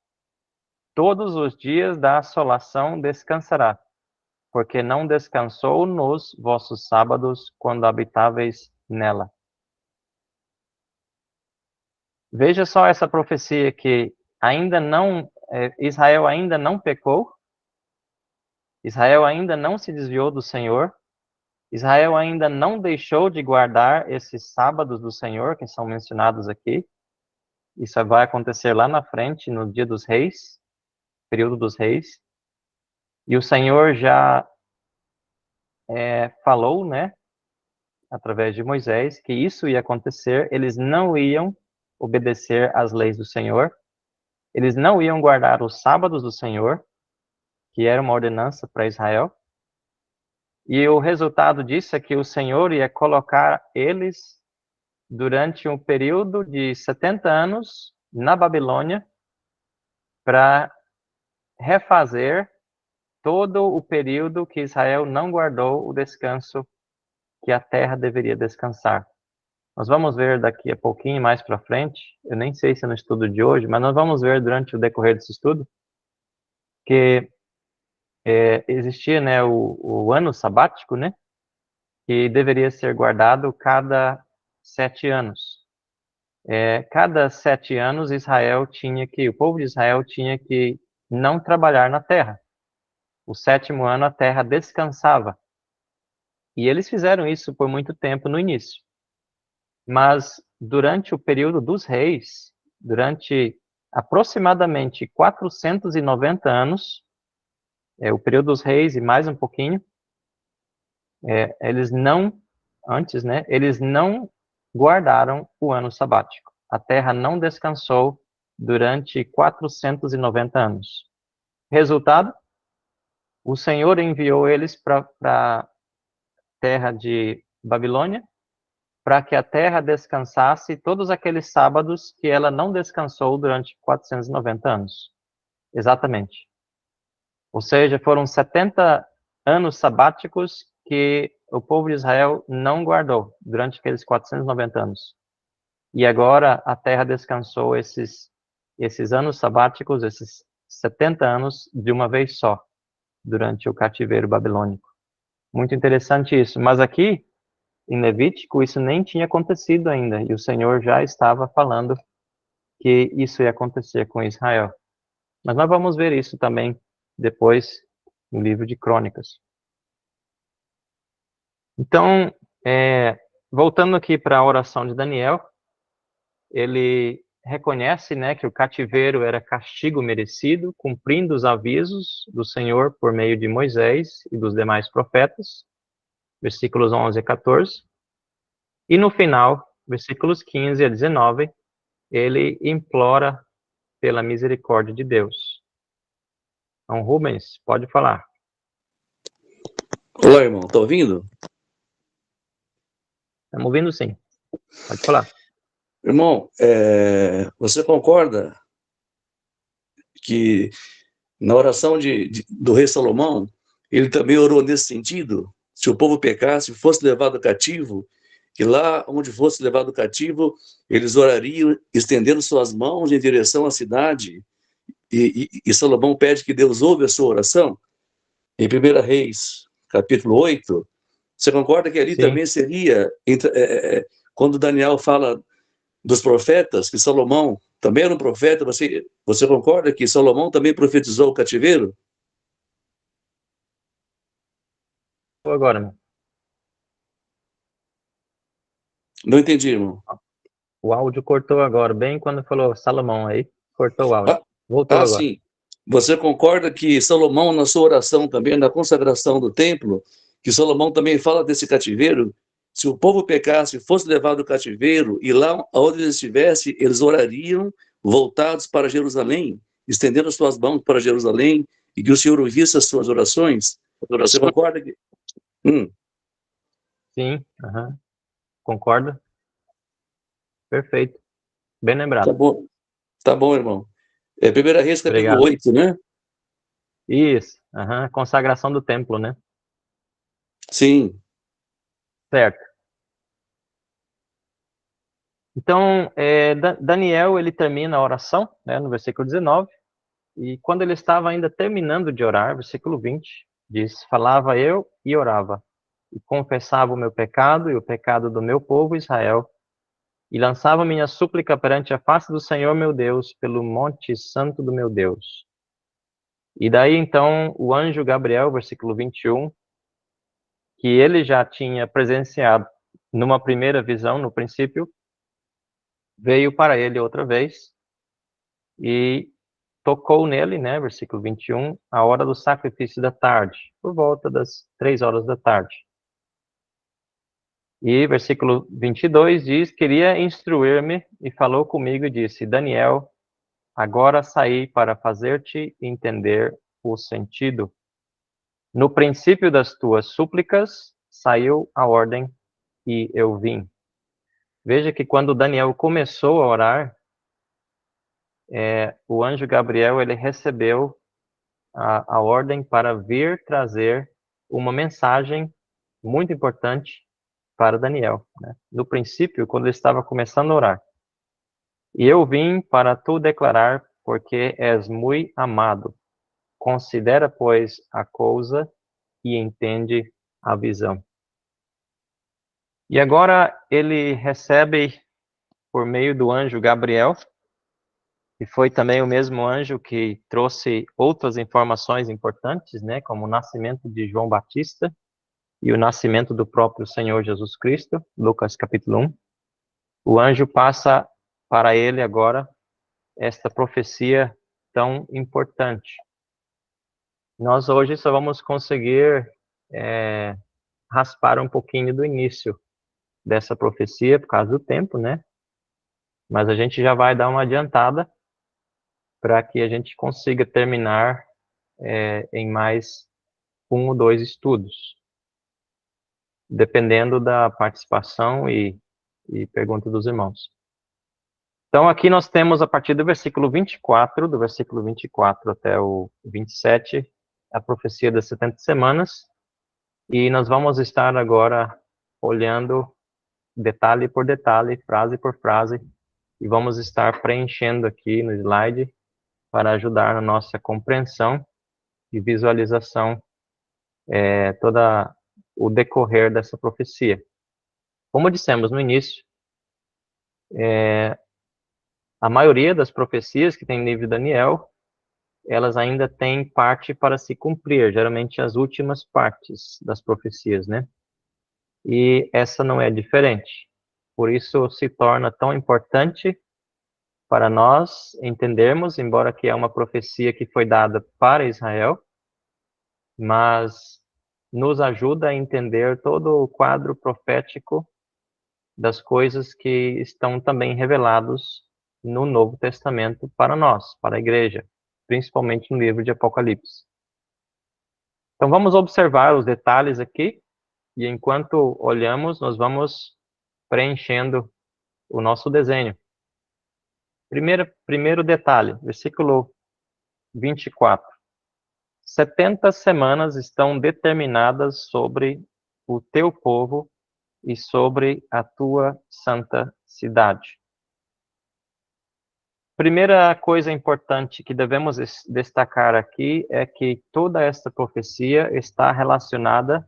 Todos os dias da assolação descansará, porque não descansou nos vossos sábados quando habitáveis nela. Veja só essa profecia que Israel ainda não pecou, Israel ainda não se desviou do Senhor, Israel ainda não deixou de guardar esses sábados do Senhor, que são mencionados aqui. Isso vai acontecer lá na frente, no dia dos reis, período dos reis. E o Senhor já falou, né, através de Moisés, que isso ia acontecer. Eles não iam obedecer às leis do Senhor. Eles não iam guardar os sábados do Senhor, que era uma ordenança para Israel. E o resultado disso é que o Senhor ia colocar eles durante um período de 70 anos na Babilônia para refazer todo o período que Israel não guardou o descanso que a terra deveria descansar. Nós vamos ver daqui a pouquinho mais para frente, eu nem sei se é no estudo de hoje, mas nós vamos ver durante o decorrer desse estudo que existia, né, o ano sabático, né, que deveria ser guardado cada 7 anos. Cada 7 anos o povo de Israel tinha que não trabalhar na terra. O 7º ano a terra descansava. E eles fizeram isso por muito tempo no início. Mas durante o período dos reis, durante aproximadamente 490 anos, o período dos reis e mais um pouquinho, eles não guardaram o ano sabático. A terra não descansou durante 490 anos. Resultado, o Senhor enviou eles para a terra de Babilônia, para que a terra descansasse todos aqueles sábados que ela não descansou durante 490 anos. Exatamente. Ou seja, foram 70 anos sabáticos que o povo de Israel não guardou durante aqueles 490 anos. E agora a terra descansou esses anos sabáticos, esses 70 anos, de uma vez só, durante o cativeiro babilônico. Muito interessante isso. Mas aqui, em Levítico, isso nem tinha acontecido ainda. E o Senhor já estava falando que isso ia acontecer com Israel. Mas nós vamos ver isso também depois no livro de Crônicas. Então, voltando aqui para a oração de Daniel, ele reconhece, né, que o cativeiro era castigo merecido, cumprindo os avisos do Senhor por meio de Moisés e dos demais profetas, versículos 11 a 14. E no final, versículos 15 a 19, ele implora pela misericórdia de Deus. Então, Rubens, pode falar. Olá, irmão, tá ouvindo? Estamos ouvindo, sim. Pode falar. Irmão, você concorda que na oração do rei Salomão, ele também orou nesse sentido? Se o povo pecasse, fosse levado cativo, que lá onde fosse levado cativo, eles orariam estendendo suas mãos em direção à cidade, e Salomão pede que Deus ouve a sua oração? Em 1 Reis, capítulo 8, você concorda que ali Sim. também seria, quando Daniel fala dos profetas, que Salomão também era um profeta. Você concorda que Salomão também profetizou o cativeiro? Agora, irmão. Não entendi, irmão. O áudio cortou agora, bem quando falou Salomão aí, cortou o áudio. Voltou agora. Sim. Você concorda que Salomão, na sua oração também, na consagração do templo, que Salomão também fala desse cativeiro? Se o povo pecasse, fosse levado ao cativeiro, e lá onde eles estivessem, eles orariam voltados para Jerusalém, estendendo as suas mãos para Jerusalém, e que o Senhor ouvisse as suas orações? Você concorda que... Sim, concordo. Perfeito. Bem lembrado. Tá bom, irmão. 1 Reis, capítulo Obrigado. 8, né? Isso, consagração do templo, né? Sim. Certo. Então, Daniel, ele termina a oração, né, no versículo 19, e quando ele estava ainda terminando de orar, versículo 20, diz, falava eu e orava, e confessava o meu pecado e o pecado do meu povo Israel, e lançava minha súplica perante a face do Senhor meu Deus, pelo monte santo do meu Deus. E daí, então, o anjo Gabriel, versículo 21, que ele já tinha presenciado numa primeira visão, no princípio, veio para ele outra vez e tocou nele, né, versículo 21, a hora do sacrifício da tarde, por volta das 3 horas da tarde. E versículo 22 diz, queria instruir-me e falou comigo e disse, Daniel, agora saí para fazer-te entender o sentido. No princípio das tuas súplicas, saiu a ordem e eu vim. Veja que quando Daniel começou a orar, o anjo Gabriel, ele recebeu a ordem para vir trazer uma mensagem muito importante para Daniel, né? No princípio, quando ele estava começando a orar. E eu vim para tu declarar, porque és muito amado. Considera, pois, a coisa e entende a visão. E agora ele recebe, por meio do anjo Gabriel, e foi também o mesmo anjo que trouxe outras informações importantes, né, como o nascimento de João Batista e o nascimento do próprio Senhor Jesus Cristo, Lucas capítulo 1. O anjo passa para ele agora esta profecia tão importante. Nós hoje só vamos conseguir raspar um pouquinho do início dessa profecia por causa do tempo, né? Mas a gente já vai dar uma adiantada para que a gente consiga terminar em mais 1 ou 2 estudos, dependendo da participação e pergunta dos irmãos. Então, aqui nós temos, a partir do versículo 24, do versículo 24 até o 27, a profecia das 70 semanas, e nós vamos estar agora olhando detalhe por detalhe, frase por frase, e vamos estar preenchendo aqui no slide para ajudar na nossa compreensão e visualização toda o decorrer dessa profecia. Como dissemos no início, a maioria das profecias que tem no livro de Daniel, elas ainda têm parte para se cumprir, geralmente as últimas partes das profecias, né? E essa não é diferente. Por isso se torna tão importante para nós entendermos, embora que é uma profecia que foi dada para Israel, mas nos ajuda a entender todo o quadro profético das coisas que estão também revelados no Novo Testamento para nós, para a igreja, principalmente no livro de Apocalipse. Então vamos observar os detalhes aqui, e enquanto olhamos, nós preenchendo o nosso desenho. Primeiro detalhe, versículo 24. 70 semanas estão determinadas sobre o teu povo e sobre a tua santa cidade. Primeira coisa importante que devemos destacar aqui é que toda esta profecia está relacionada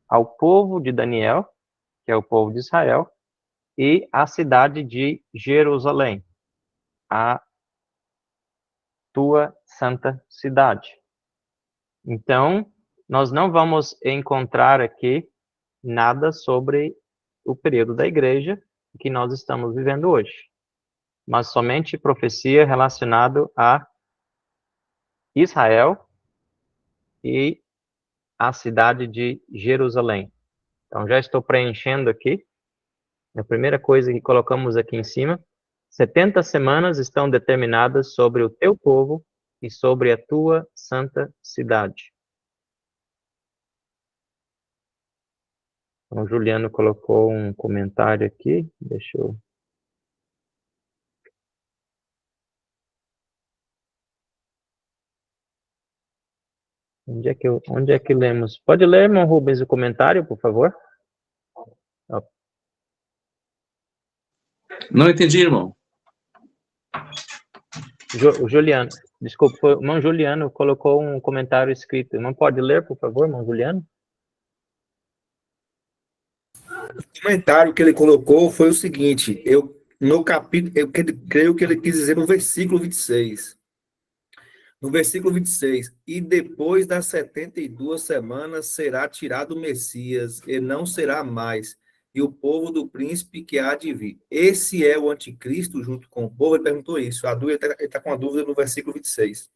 ao povo de Daniel, que é o povo de Israel, e à cidade de Jerusalém. a tua santa cidade. Então, nós não vamos encontrar aqui nada sobre o período da igreja que nós estamos vivendo hoje, mas somente profecia relacionada a Israel e a cidade de Jerusalém. Então, já estou preenchendo aqui. A primeira coisa que colocamos aqui em cima, 70 semanas estão determinadas sobre o teu povo e sobre a tua santa cidade. Então, o Juliano colocou um comentário aqui, deixa eu... Onde é que lemos? Pode ler, irmão Rubens, o comentário, por favor? Não entendi, irmão. O Juliano, desculpa, o irmão Juliano colocou um comentário escrito. Não pode ler, por favor, irmão Juliano? O comentário que ele colocou foi o seguinte, no capítulo, creio que ele quis dizer no versículo 26. No versículo 26, e depois das 72 semanas será tirado o Messias, e não será mais, e o povo do príncipe que há de vir. Esse é o anticristo junto com o povo? Ele perguntou isso. Ele está com a dúvida no versículo 26.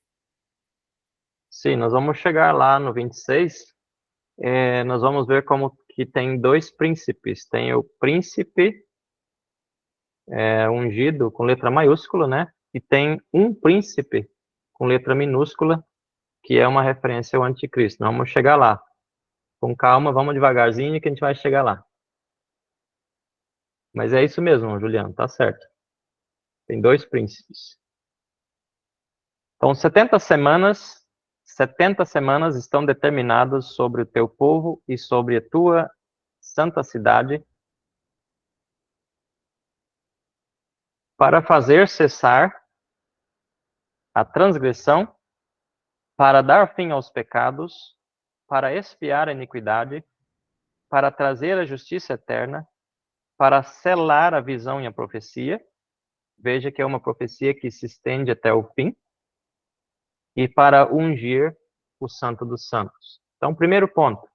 Sim, nós vamos chegar lá no 26. Nós vamos ver como que tem dois príncipes. Tem o príncipe ungido com letra maiúscula, né? E tem um príncipe com letra minúscula, que é uma referência ao anticristo. Nós vamos chegar lá. Com calma, vamos devagarzinho que a gente vai chegar lá. Mas é isso mesmo, Juliano, tá certo. Tem dois príncipes. Então, 70 semanas estão determinadas sobre o teu povo e sobre a tua santa cidade, para fazer cessar a transgressão, para dar fim aos pecados, para expiar a iniquidade, para trazer a justiça eterna, para selar a visão e a profecia. Veja que é uma profecia que se estende até o fim. E para ungir o Santo dos Santos. Então, primeiro ponto.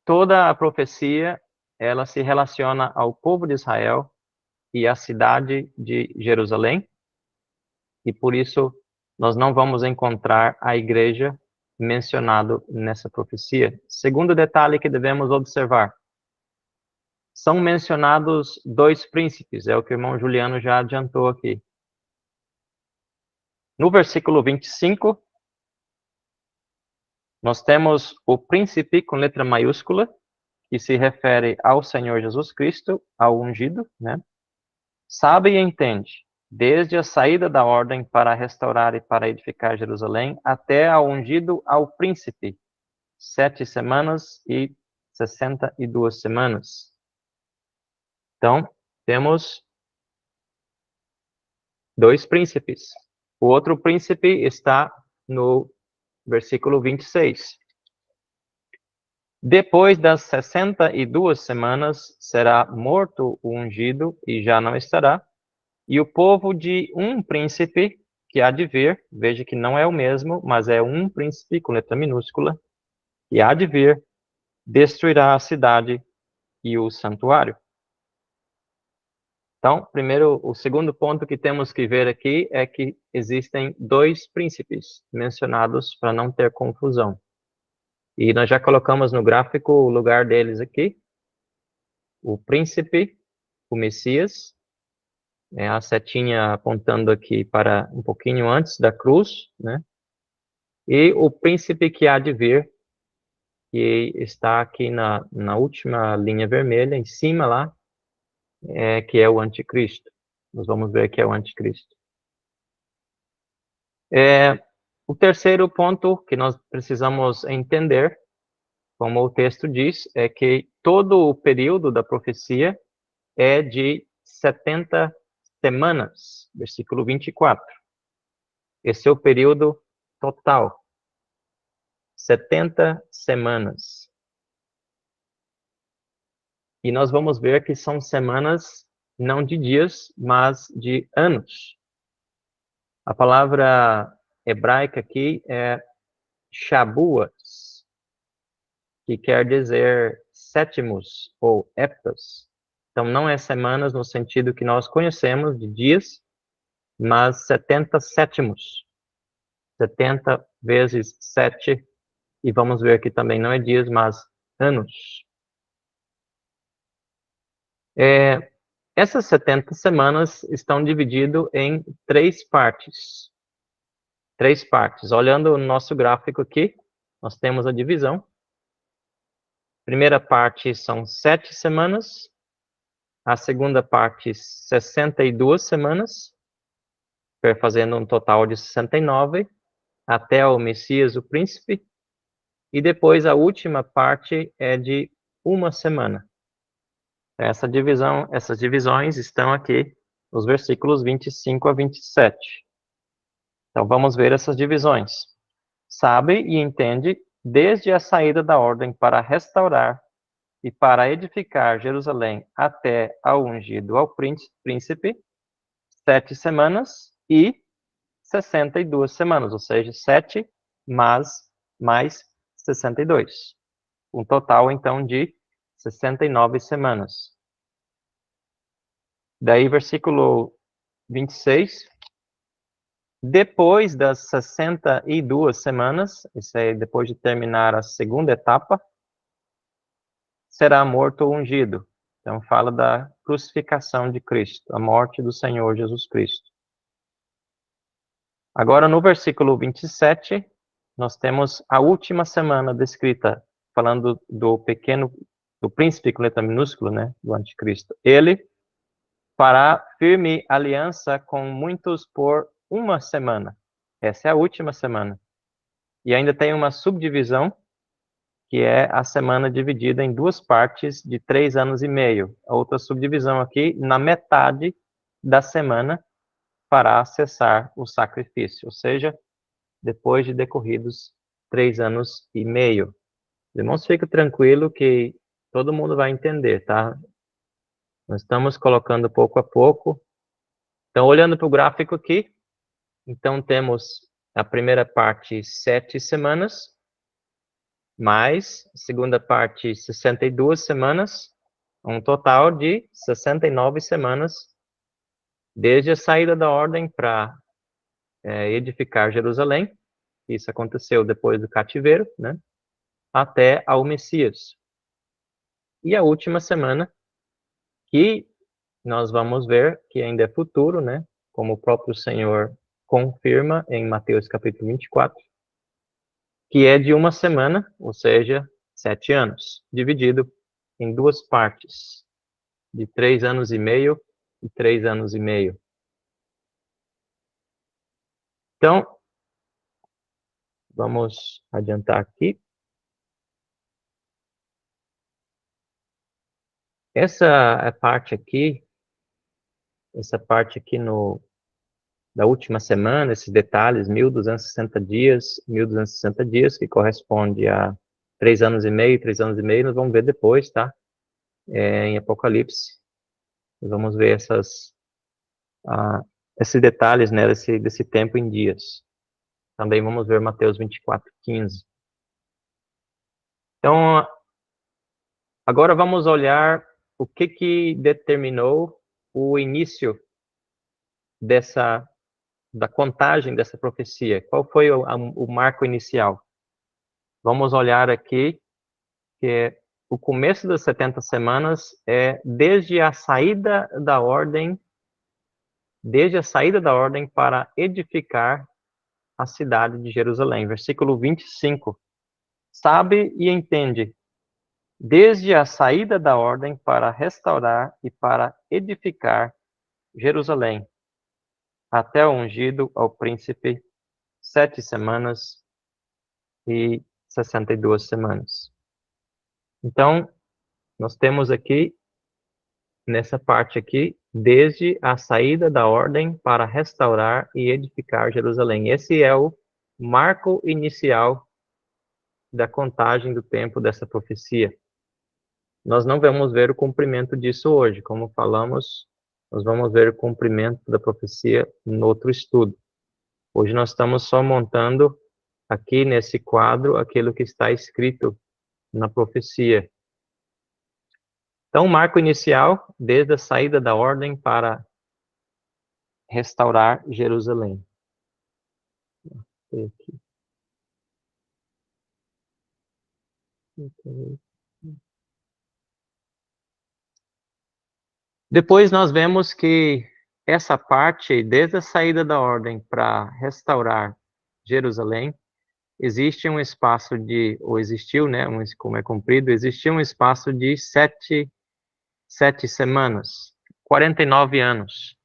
Toda a profecia, ela se relaciona ao povo de Israel e à cidade de Jerusalém. E por isso, nós não vamos encontrar a igreja mencionado nessa profecia. Segundo detalhe que devemos observar. São mencionados dois príncipes, é o que o irmão Juliano já adiantou aqui. No versículo 25, nós temos o príncipe com letra maiúscula, que se refere ao Senhor Jesus Cristo, ao ungido, né? Sabe e entende, desde a saída da ordem para restaurar e para edificar Jerusalém, até ao ungido ao príncipe, 7 semanas e 62 semanas. Então, temos dois príncipes. O outro príncipe está no versículo 26. Depois das 62 semanas, será morto o ungido e já não estará. E o povo de um príncipe que há de vir, veja que não é o mesmo, mas é um príncipe com letra minúscula, que há de vir, destruirá a cidade e o santuário. Então, primeiro, o segundo ponto que temos que ver aqui é que existem dois príncipes mencionados para não ter confusão. E nós já colocamos no gráfico o lugar deles aqui. O príncipe, o Messias, a setinha apontando aqui para um pouquinho antes da cruz, né? E o príncipe que há de vir, que está aqui na última linha vermelha, em cima lá, que é o anticristo. Nós vamos ver que é o anticristo. O terceiro ponto que nós precisamos entender, como o texto diz, é que todo o período da profecia é de 70 semanas, versículo 24. Esse é o período total. 70 semanas. E nós vamos ver que são semanas não de dias, mas de anos. A palavra hebraica aqui é shabuas, que quer dizer sétimos ou heptas. Então, não é semanas no sentido que nós conhecemos de dias, mas 70 sétimos. 70 vezes 7, e vamos ver aqui também, não é dias, mas anos. Essas 70 semanas estão divididas em 3 partes. 3 partes. Olhando o nosso gráfico aqui, nós temos a divisão. Primeira parte são 7 semanas. A segunda parte, 62 semanas, fazendo um total de 69, até o Messias, o príncipe. E depois a última parte é de 1 semana. Essas divisões estão aqui nos versículos 25 a 27. Então vamos ver essas divisões. Sabe e entende desde a saída da ordem para restaurar e para edificar Jerusalém até ao ungido ao príncipe, 7 semanas e 62 semanas, ou seja, 7 mais 62. Um total, então, de 69 semanas. Daí, versículo 26. Depois das 62 semanas, isso é depois de terminar a segunda etapa, será morto ou ungido. Então, fala da crucificação de Cristo, a morte do Senhor Jesus Cristo. Agora, no versículo 27, nós temos a última semana descrita, falando do príncipe com letra minúscula, né, do anticristo. Ele fará firme aliança com muitos por 1 semana. Essa é a última semana. E ainda tem uma subdivisão, que é a semana dividida em 2 partes de 3 anos e meio. A outra subdivisão aqui, na metade da semana, para cessar o sacrifício, ou seja, depois de decorridos 3 anos e meio. Irmãos, fique tranquilo que todo mundo vai entender, tá? Nós estamos colocando pouco a pouco. Então, olhando para o gráfico aqui, então temos a primeira parte 7 semanas, mais a segunda parte 62 semanas, um total de 69 semanas, desde a saída da ordem para edificar Jerusalém, isso aconteceu depois do cativeiro, né, até ao Messias. E a última semana, que nós vamos ver que ainda é futuro, né, como o próprio Senhor confirma em Mateus capítulo 24, que é de 1 semana, ou seja, 7 anos, dividido em 2 partes, de 3 anos e meio e 3 anos e meio. Então, vamos adiantar aqui. Essa parte aqui da última semana, esses detalhes, 1.260 dias, que corresponde a 3 anos e meio, 3 anos e meio, nós vamos ver depois, tá? Em Apocalipse. Nós vamos ver esses detalhes, né, desse tempo em dias. Também vamos ver Mateus 24:15. Então, agora vamos olhar o que determinou o início da contagem dessa profecia. Qual foi o marco inicial? Vamos olhar aqui que o começo das 70 semanas é desde a saída da ordem para edificar a cidade de Jerusalém. Versículo 25. Sabe e entende, desde a saída da ordem para restaurar e para edificar Jerusalém, até o ungido ao príncipe, 7 semanas e 62 semanas. Então, nós temos aqui, nessa parte aqui, desde a saída da ordem para restaurar e edificar Jerusalém. Esse é o marco inicial da contagem do tempo dessa profecia. Nós não vamos ver o cumprimento disso hoje, como falamos, nós vamos ver o cumprimento da profecia no outro estudo. Hoje nós estamos só montando aqui nesse quadro aquilo que está escrito na profecia. Então, o marco inicial, desde a saída da ordem para restaurar Jerusalém. Aqui. Depois nós vemos que essa parte, desde a saída da ordem para restaurar Jerusalém, existe um espaço de, ou existiu, né, como é cumprido, existiu um espaço de sete semanas, 49 anos.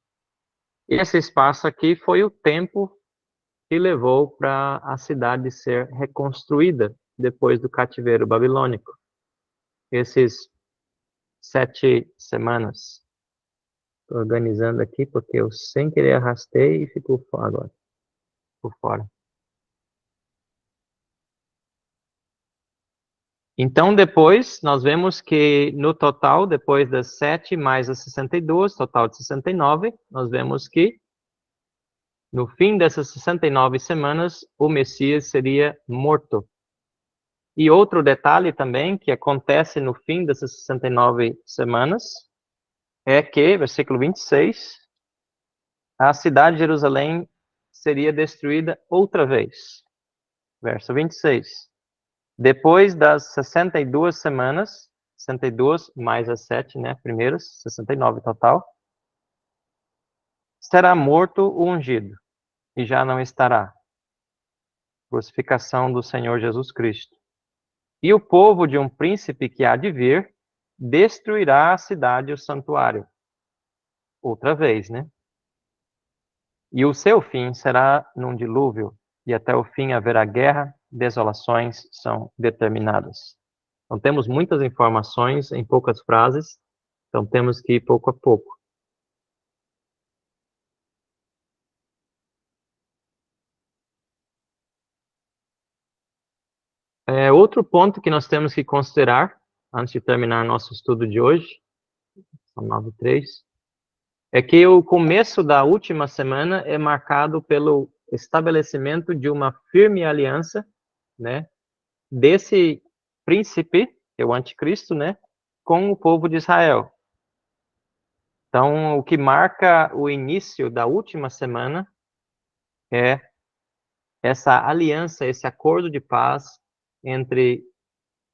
Esse espaço aqui foi o tempo que levou para a cidade ser reconstruída depois do cativeiro babilônico. Esses 7 semanas. Estou organizando aqui porque eu sem querer arrastei e ficou fora agora. Por fora. Então, depois, nós vemos que no total, depois das 7 mais as 62, total de 69, nós vemos que no fim dessas 69 semanas, o Messias seria morto. E outro detalhe também, que acontece no fim dessas 69 semanas, é que, versículo 26, a cidade de Jerusalém seria destruída outra vez. Verso 26. Depois das 62 semanas, 62 mais as 7, né, primeiras, 69 total, será morto o ungido, e já não estará. Crucificação do Senhor Jesus Cristo. E o povo de um príncipe que há de vir, destruirá a cidade e o santuário. Outra vez, né? E o seu fim será num dilúvio, e até o fim haverá guerra, desolações são determinadas. Então temos muitas informações em poucas frases, então temos que ir pouco a pouco. Outro ponto que nós temos que considerar, antes de terminar nosso estudo de hoje, 9:3, é que o começo da última semana é marcado pelo estabelecimento de uma firme aliança, né, desse príncipe, que é o anticristo, né, com o povo de Israel. Então, o que marca o início da última semana é essa aliança, esse acordo de paz entre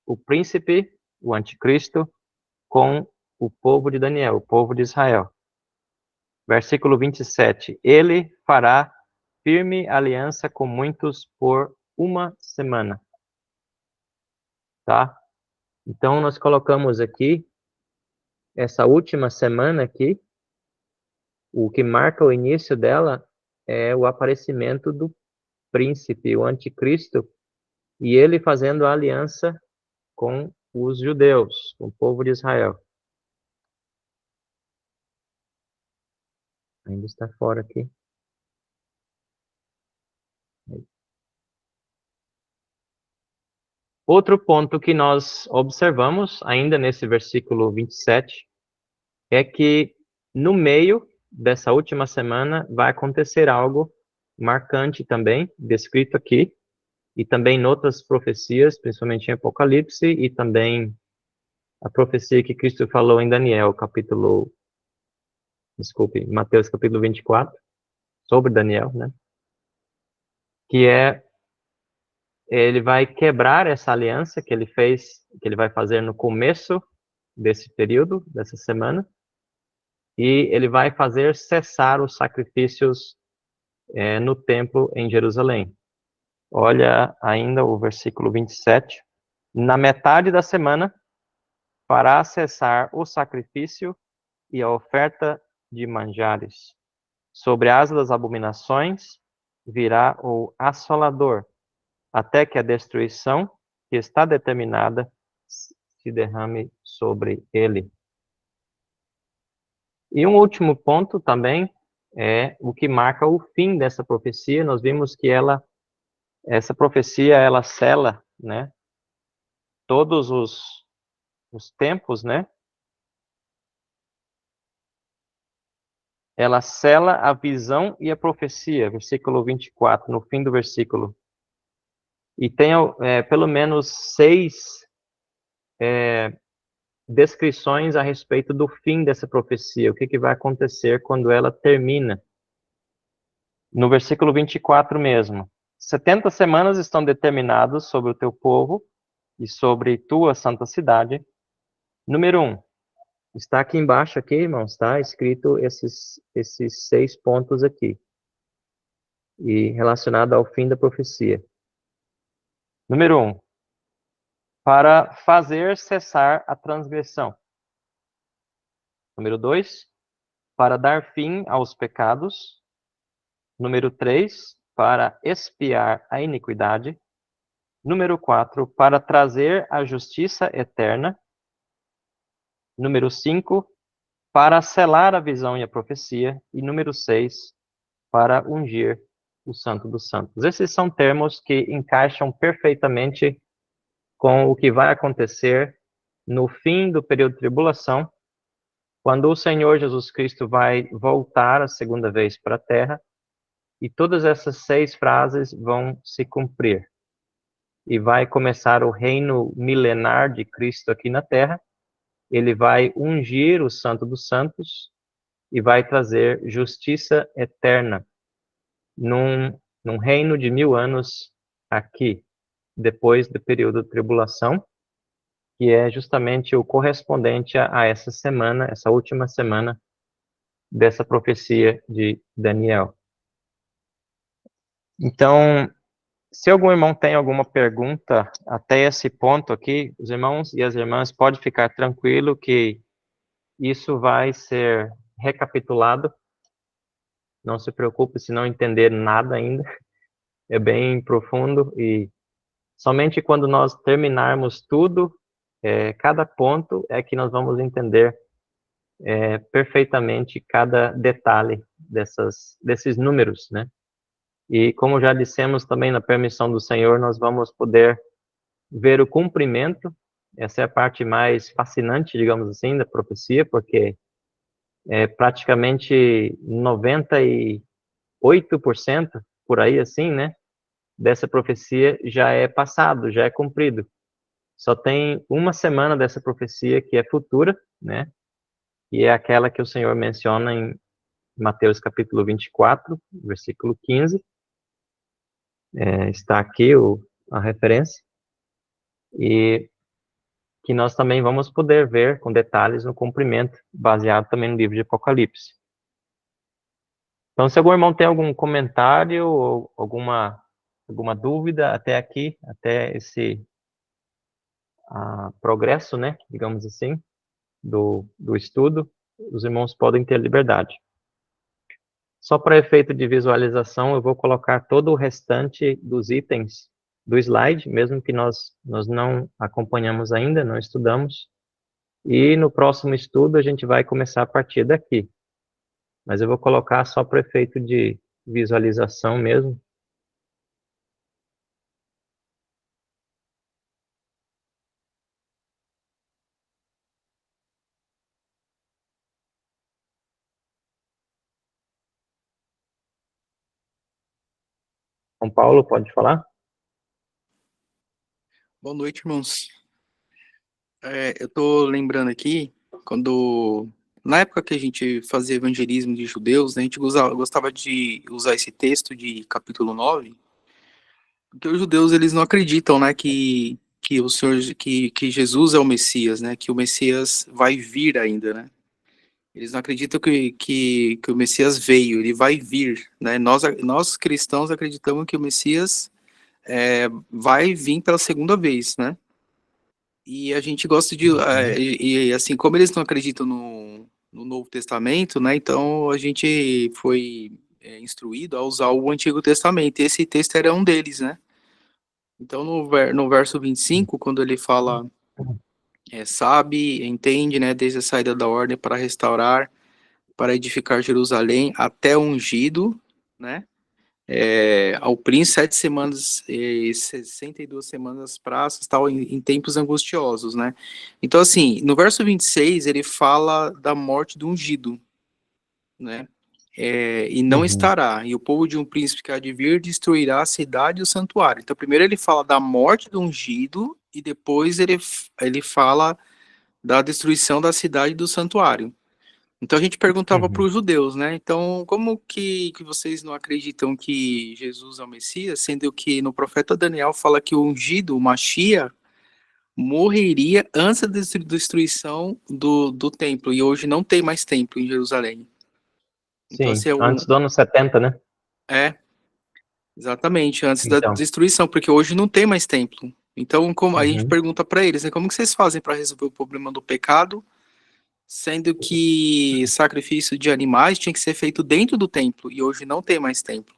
o príncipe, o anticristo, com o povo de Daniel, o povo de Israel. Versículo 27. Ele fará firme aliança com muitos por uma semana. Tá? Então, nós colocamos aqui, essa última semana aqui, o que marca o início dela é o aparecimento do príncipe, o anticristo, e ele fazendo a aliança com os judeus, com o povo de Israel. Ainda está fora aqui. Outro ponto que nós observamos, ainda nesse versículo 27, é que no meio dessa última semana vai acontecer algo marcante também, descrito aqui, e também em outras profecias, principalmente em Apocalipse, e também a profecia que Cristo falou em Daniel, Mateus capítulo 24, sobre Daniel, né? Que ele vai quebrar essa aliança que ele fez, que ele vai fazer no começo desse período, dessa semana, e ele vai fazer cessar os sacrifícios no templo em Jerusalém. Olha ainda o versículo 27. Na metade da semana, fará cessar o sacrifício e a oferta de manjares. Sobre a asa das abominações virá o assolador, até que a destruição que está determinada se derrame sobre ele. E um último ponto também é o que marca o fim dessa profecia. Nós vimos que essa profecia, ela sela, né, todos os tempos, né, ela sela a visão e a profecia, versículo 24, no fim do versículo. E tem pelo menos 6 descrições a respeito do fim dessa profecia, o que vai acontecer quando ela termina. No versículo 24 mesmo, 70 semanas estão determinadas sobre o teu povo e sobre tua santa cidade. Número 1, está aqui embaixo, aqui, irmãos, está escrito esses 6 pontos aqui, e relacionado ao fim da profecia. Número 1, para fazer cessar a transgressão. Número 2, para dar fim aos pecados. Número 3, para expiar a iniquidade. Número 4, para trazer a justiça eterna. Número 5, para selar a visão e a profecia. E número 6, para ungir o Santo dos Santos. Esses são termos que encaixam perfeitamente com o que vai acontecer no fim do período de tribulação, quando o Senhor Jesus Cristo vai voltar a segunda vez para a terra, e todas essas 6 frases vão se cumprir. E vai começar o reino milenar de Cristo aqui na terra. Ele vai ungir o Santo dos Santos e vai trazer justiça eterna num reino de 1000 anos aqui, depois do período de tribulação, que é justamente o correspondente a essa semana, essa última semana dessa profecia de Daniel. Então, se algum irmão tem alguma pergunta até esse ponto aqui, os irmãos e as irmãs podem ficar tranquilo que isso vai ser recapitulado. Não se preocupe se não entender nada ainda. É bem profundo e somente quando nós terminarmos tudo, cada ponto, é que nós vamos entender perfeitamente cada detalhe desses números, né? E como já dissemos também, na permissão do Senhor, nós vamos poder ver o cumprimento. Essa é a parte mais fascinante, digamos assim, da profecia, porque praticamente 98% por aí assim, né, dessa profecia já é passado, já é cumprido. Só tem uma semana dessa profecia que é futura, né, e é aquela que o Senhor menciona em Mateus capítulo 24, versículo 15. Está aqui a referência. E que nós também vamos poder ver com detalhes no cumprimento, baseado também no livro de Apocalipse. Então, se algum irmão tem algum comentário ou alguma dúvida até aqui, até esse progresso, né, digamos assim, do estudo, os irmãos podem ter liberdade. Só para efeito de visualização, eu vou colocar todo o restante dos itens do slide, mesmo que nós não acompanhamos ainda, não estudamos. E no próximo estudo a gente vai começar a partir daqui. Mas eu vou colocar só para efeito de visualização mesmo. São Paulo, pode falar? Boa noite, irmãos. Eu tô lembrando aqui, na época que a gente fazia evangelismo de judeus, né, a gente gostava de usar esse texto de capítulo 9, porque os judeus, eles não acreditam, né, que o Senhor, que Jesus é o Messias, né, que o Messias vai vir ainda, né. Eles não acreditam que o Messias veio, ele vai vir, né. Nós cristãos acreditamos que o Messias vai vir pela segunda vez, né. E a gente gosta de, assim, como eles não acreditam no Novo Testamento, né, então a gente foi instruído a usar o Antigo Testamento, e esse texto era um deles, né. Então no verso 25, quando ele fala, sabe, entende, né, desde a saída da ordem para restaurar, para edificar Jerusalém, até ungido, né, ao príncipe 7 semanas e 62 semanas praças, tal, em tempos angustiosos, né? Então, assim, no verso 26, ele fala da morte do ungido, né? e não estará. E o povo de um príncipe que há de vir destruirá a cidade e o santuário. Então, primeiro ele fala da morte do ungido, e depois ele fala da destruição da cidade e do santuário. Então a gente perguntava para os judeus, né? Então, como que vocês não acreditam que Jesus é o Messias, sendo que no profeta Daniel fala que o ungido, o Mashiach, morreria antes da destruição do templo, e hoje não tem mais templo em Jerusalém. Então, Sim, assim, antes do ano 70, né? Exatamente, antes da Então. destruição, porque hoje não tem mais templo. Então, como a gente Uhum. pergunta para eles, né, como que vocês fazem para resolver o problema do pecado, sendo que sacrifício de animais tinha que ser feito dentro do templo, e hoje não tem mais templo.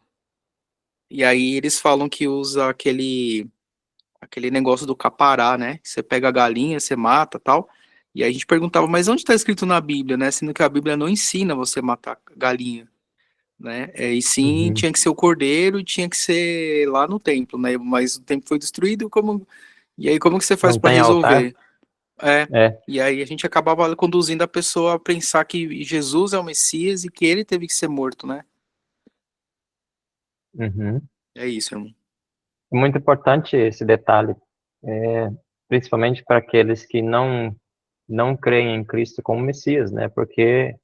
E aí eles falam que usa aquele negócio do capará, né? Você pega a galinha, você mata, tal. E aí a gente perguntava, mas onde está escrito na Bíblia, né? Sendo que a Bíblia não ensina você a matar galinha, né? E sim, tinha que ser o cordeiro e tinha que ser lá no templo, né? Mas o templo foi destruído, e aí como que você faz Não para tem altar? resolver? E aí a gente acabava conduzindo a pessoa a pensar que Jesus é o Messias e que ele teve que ser morto, né? Uhum. É isso, irmão. Muito importante esse detalhe, principalmente para aqueles que não creem em Cristo como Messias, né? Porque,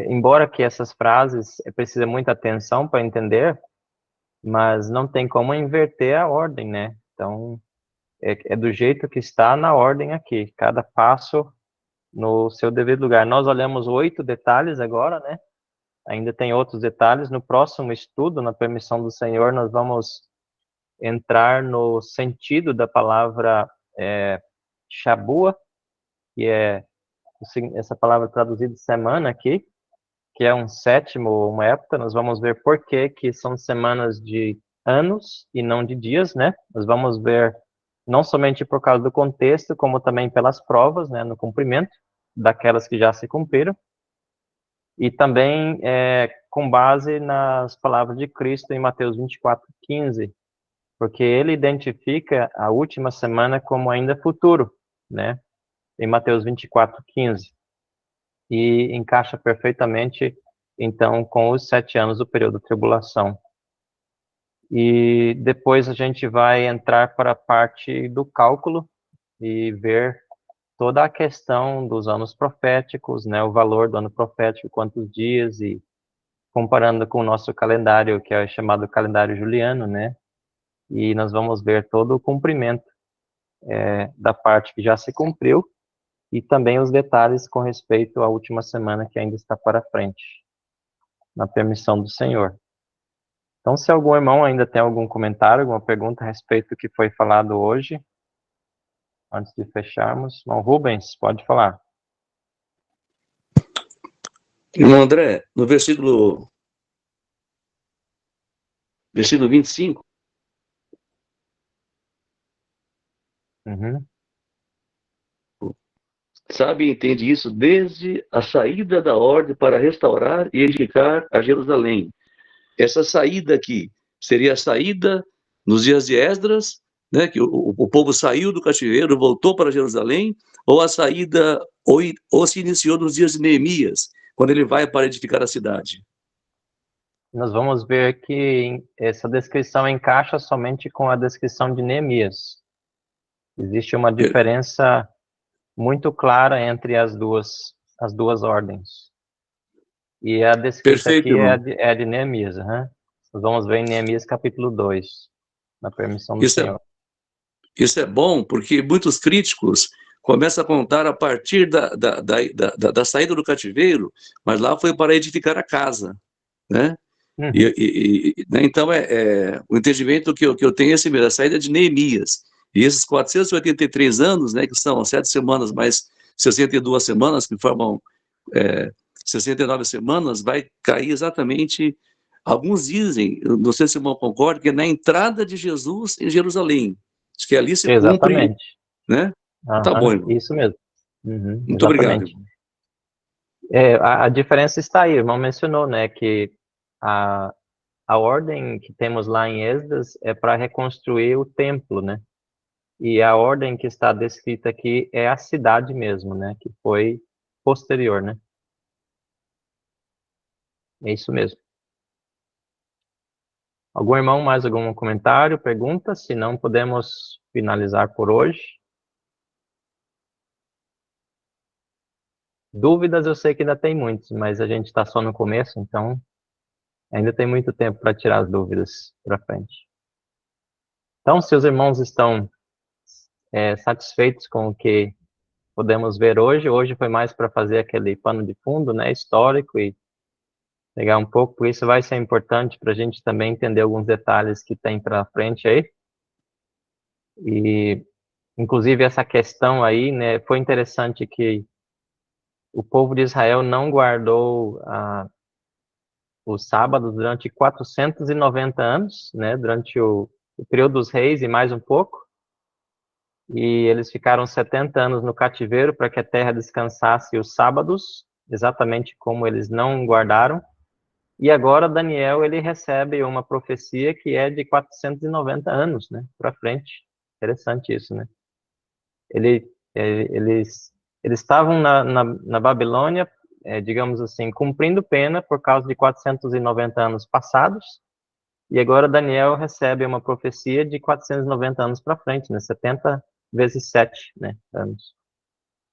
embora que essas frases precisa muita atenção para entender, mas não tem como inverter a ordem, né? Então, é do jeito que está na ordem aqui, cada passo no seu devido lugar. Nós olhamos 8 detalhes agora, né? Ainda tem outros detalhes. No próximo estudo, na permissão do Senhor, nós vamos entrar no sentido da palavra Shabua, que é essa palavra traduzida de semana aqui, que é um sétimo, uma época. Nós vamos ver por que são semanas de anos e não de dias, né? Nós vamos ver não somente por causa do contexto, como também pelas provas, né, no cumprimento daquelas que já se cumpriram, e também com base nas palavras de Cristo em Mateus 24:15, porque ele identifica a última semana como ainda futuro, né? Em Mateus 24:15, e encaixa perfeitamente, então, com os 7 anos do período de tribulação. E depois a gente vai entrar para a parte do cálculo e ver toda a questão dos anos proféticos, né? O valor do ano profético, quantos dias, e comparando com o nosso calendário, que é chamado calendário juliano, né? E nós vamos ver todo o cumprimento da parte que já se cumpriu, e também os detalhes com respeito à última semana que ainda está para frente, na permissão do Senhor. Então, se algum irmão ainda tem algum comentário, alguma pergunta a respeito do que foi falado hoje, antes de fecharmos. Irmão Rubens, pode falar. Irmão André, no versículo 25, sabe e entende isso desde a saída da ordem para restaurar e edificar a Jerusalém. Essa saída aqui seria a saída nos dias de Esdras, né, que o povo saiu do cativeiro, voltou para Jerusalém, ou a saída, ou se iniciou nos dias de Neemias, quando ele vai para edificar a cidade. Nós vamos ver que essa descrição encaixa somente com a descrição de Neemias. Existe uma diferença muito clara entre as duas ordens. E a descrita Perfeito, aqui irmão. é de Neemias. Nós vamos ver em Neemias capítulo 2, na permissão do Senhor. Isso é bom, porque muitos críticos começam a contar a partir da saída do cativeiro, mas lá foi para edificar a casa, né? Né, então, o entendimento que eu tenho é esse mesmo, a saída de Neemias. E esses 483 anos, né, que são 7 semanas mais 62 semanas, que formam 69 semanas, vai cair exatamente, alguns dizem, não sei se o irmão concorda, que é na entrada de Jesus em Jerusalém. Acho que ali se cumpre, Exatamente. né? Tá bom, irmão. Isso mesmo. Muito obrigado, irmão. A diferença está aí, o irmão mencionou, né, que a ordem que temos lá em Esdras é para reconstruir o templo, né? E a ordem que está descrita aqui é a cidade mesmo, né? Que foi posterior, né? É isso mesmo. Algum irmão, mais algum comentário, pergunta? Se não, podemos finalizar por hoje. Dúvidas eu sei que ainda tem muitos, mas a gente está só no começo, então ainda tem muito tempo para tirar as dúvidas para frente. Então, se os irmãos estão satisfeitos com o que podemos ver hoje foi mais para fazer aquele pano de fundo, né, histórico, e pegar um pouco, por isso vai ser importante para a gente também entender alguns detalhes que tem para frente aí. E, inclusive, essa questão aí, né, foi interessante que o povo de Israel não guardou os sábados durante 490 anos, né, durante o período dos reis e mais um pouco, e eles ficaram 70 anos no cativeiro para que a terra descansasse os sábados, exatamente como eles não guardaram. E agora Daniel, ele recebe uma profecia que é de 490 anos, né, para frente. Interessante isso, né? Eles estavam na Babilônia, digamos assim, cumprindo pena por causa de 490 anos passados, e agora Daniel recebe uma profecia de 490 anos para frente, né, 70 vezes 7, né, anos.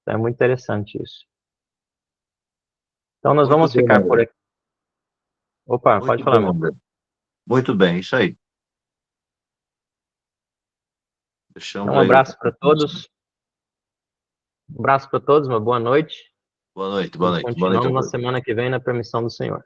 Então é muito interessante isso. Então nós Muito vamos bem, ficar por André. aqui. Opa, Muito pode falar, bem, meu. André. Muito bem, isso aí. Deixamos Então, um aí abraço para todos. Um abraço para todos, uma boa noite. Boa noite, boa E noite. Boa noite a continuamos na todos. semana que vem, na permissão do Senhor.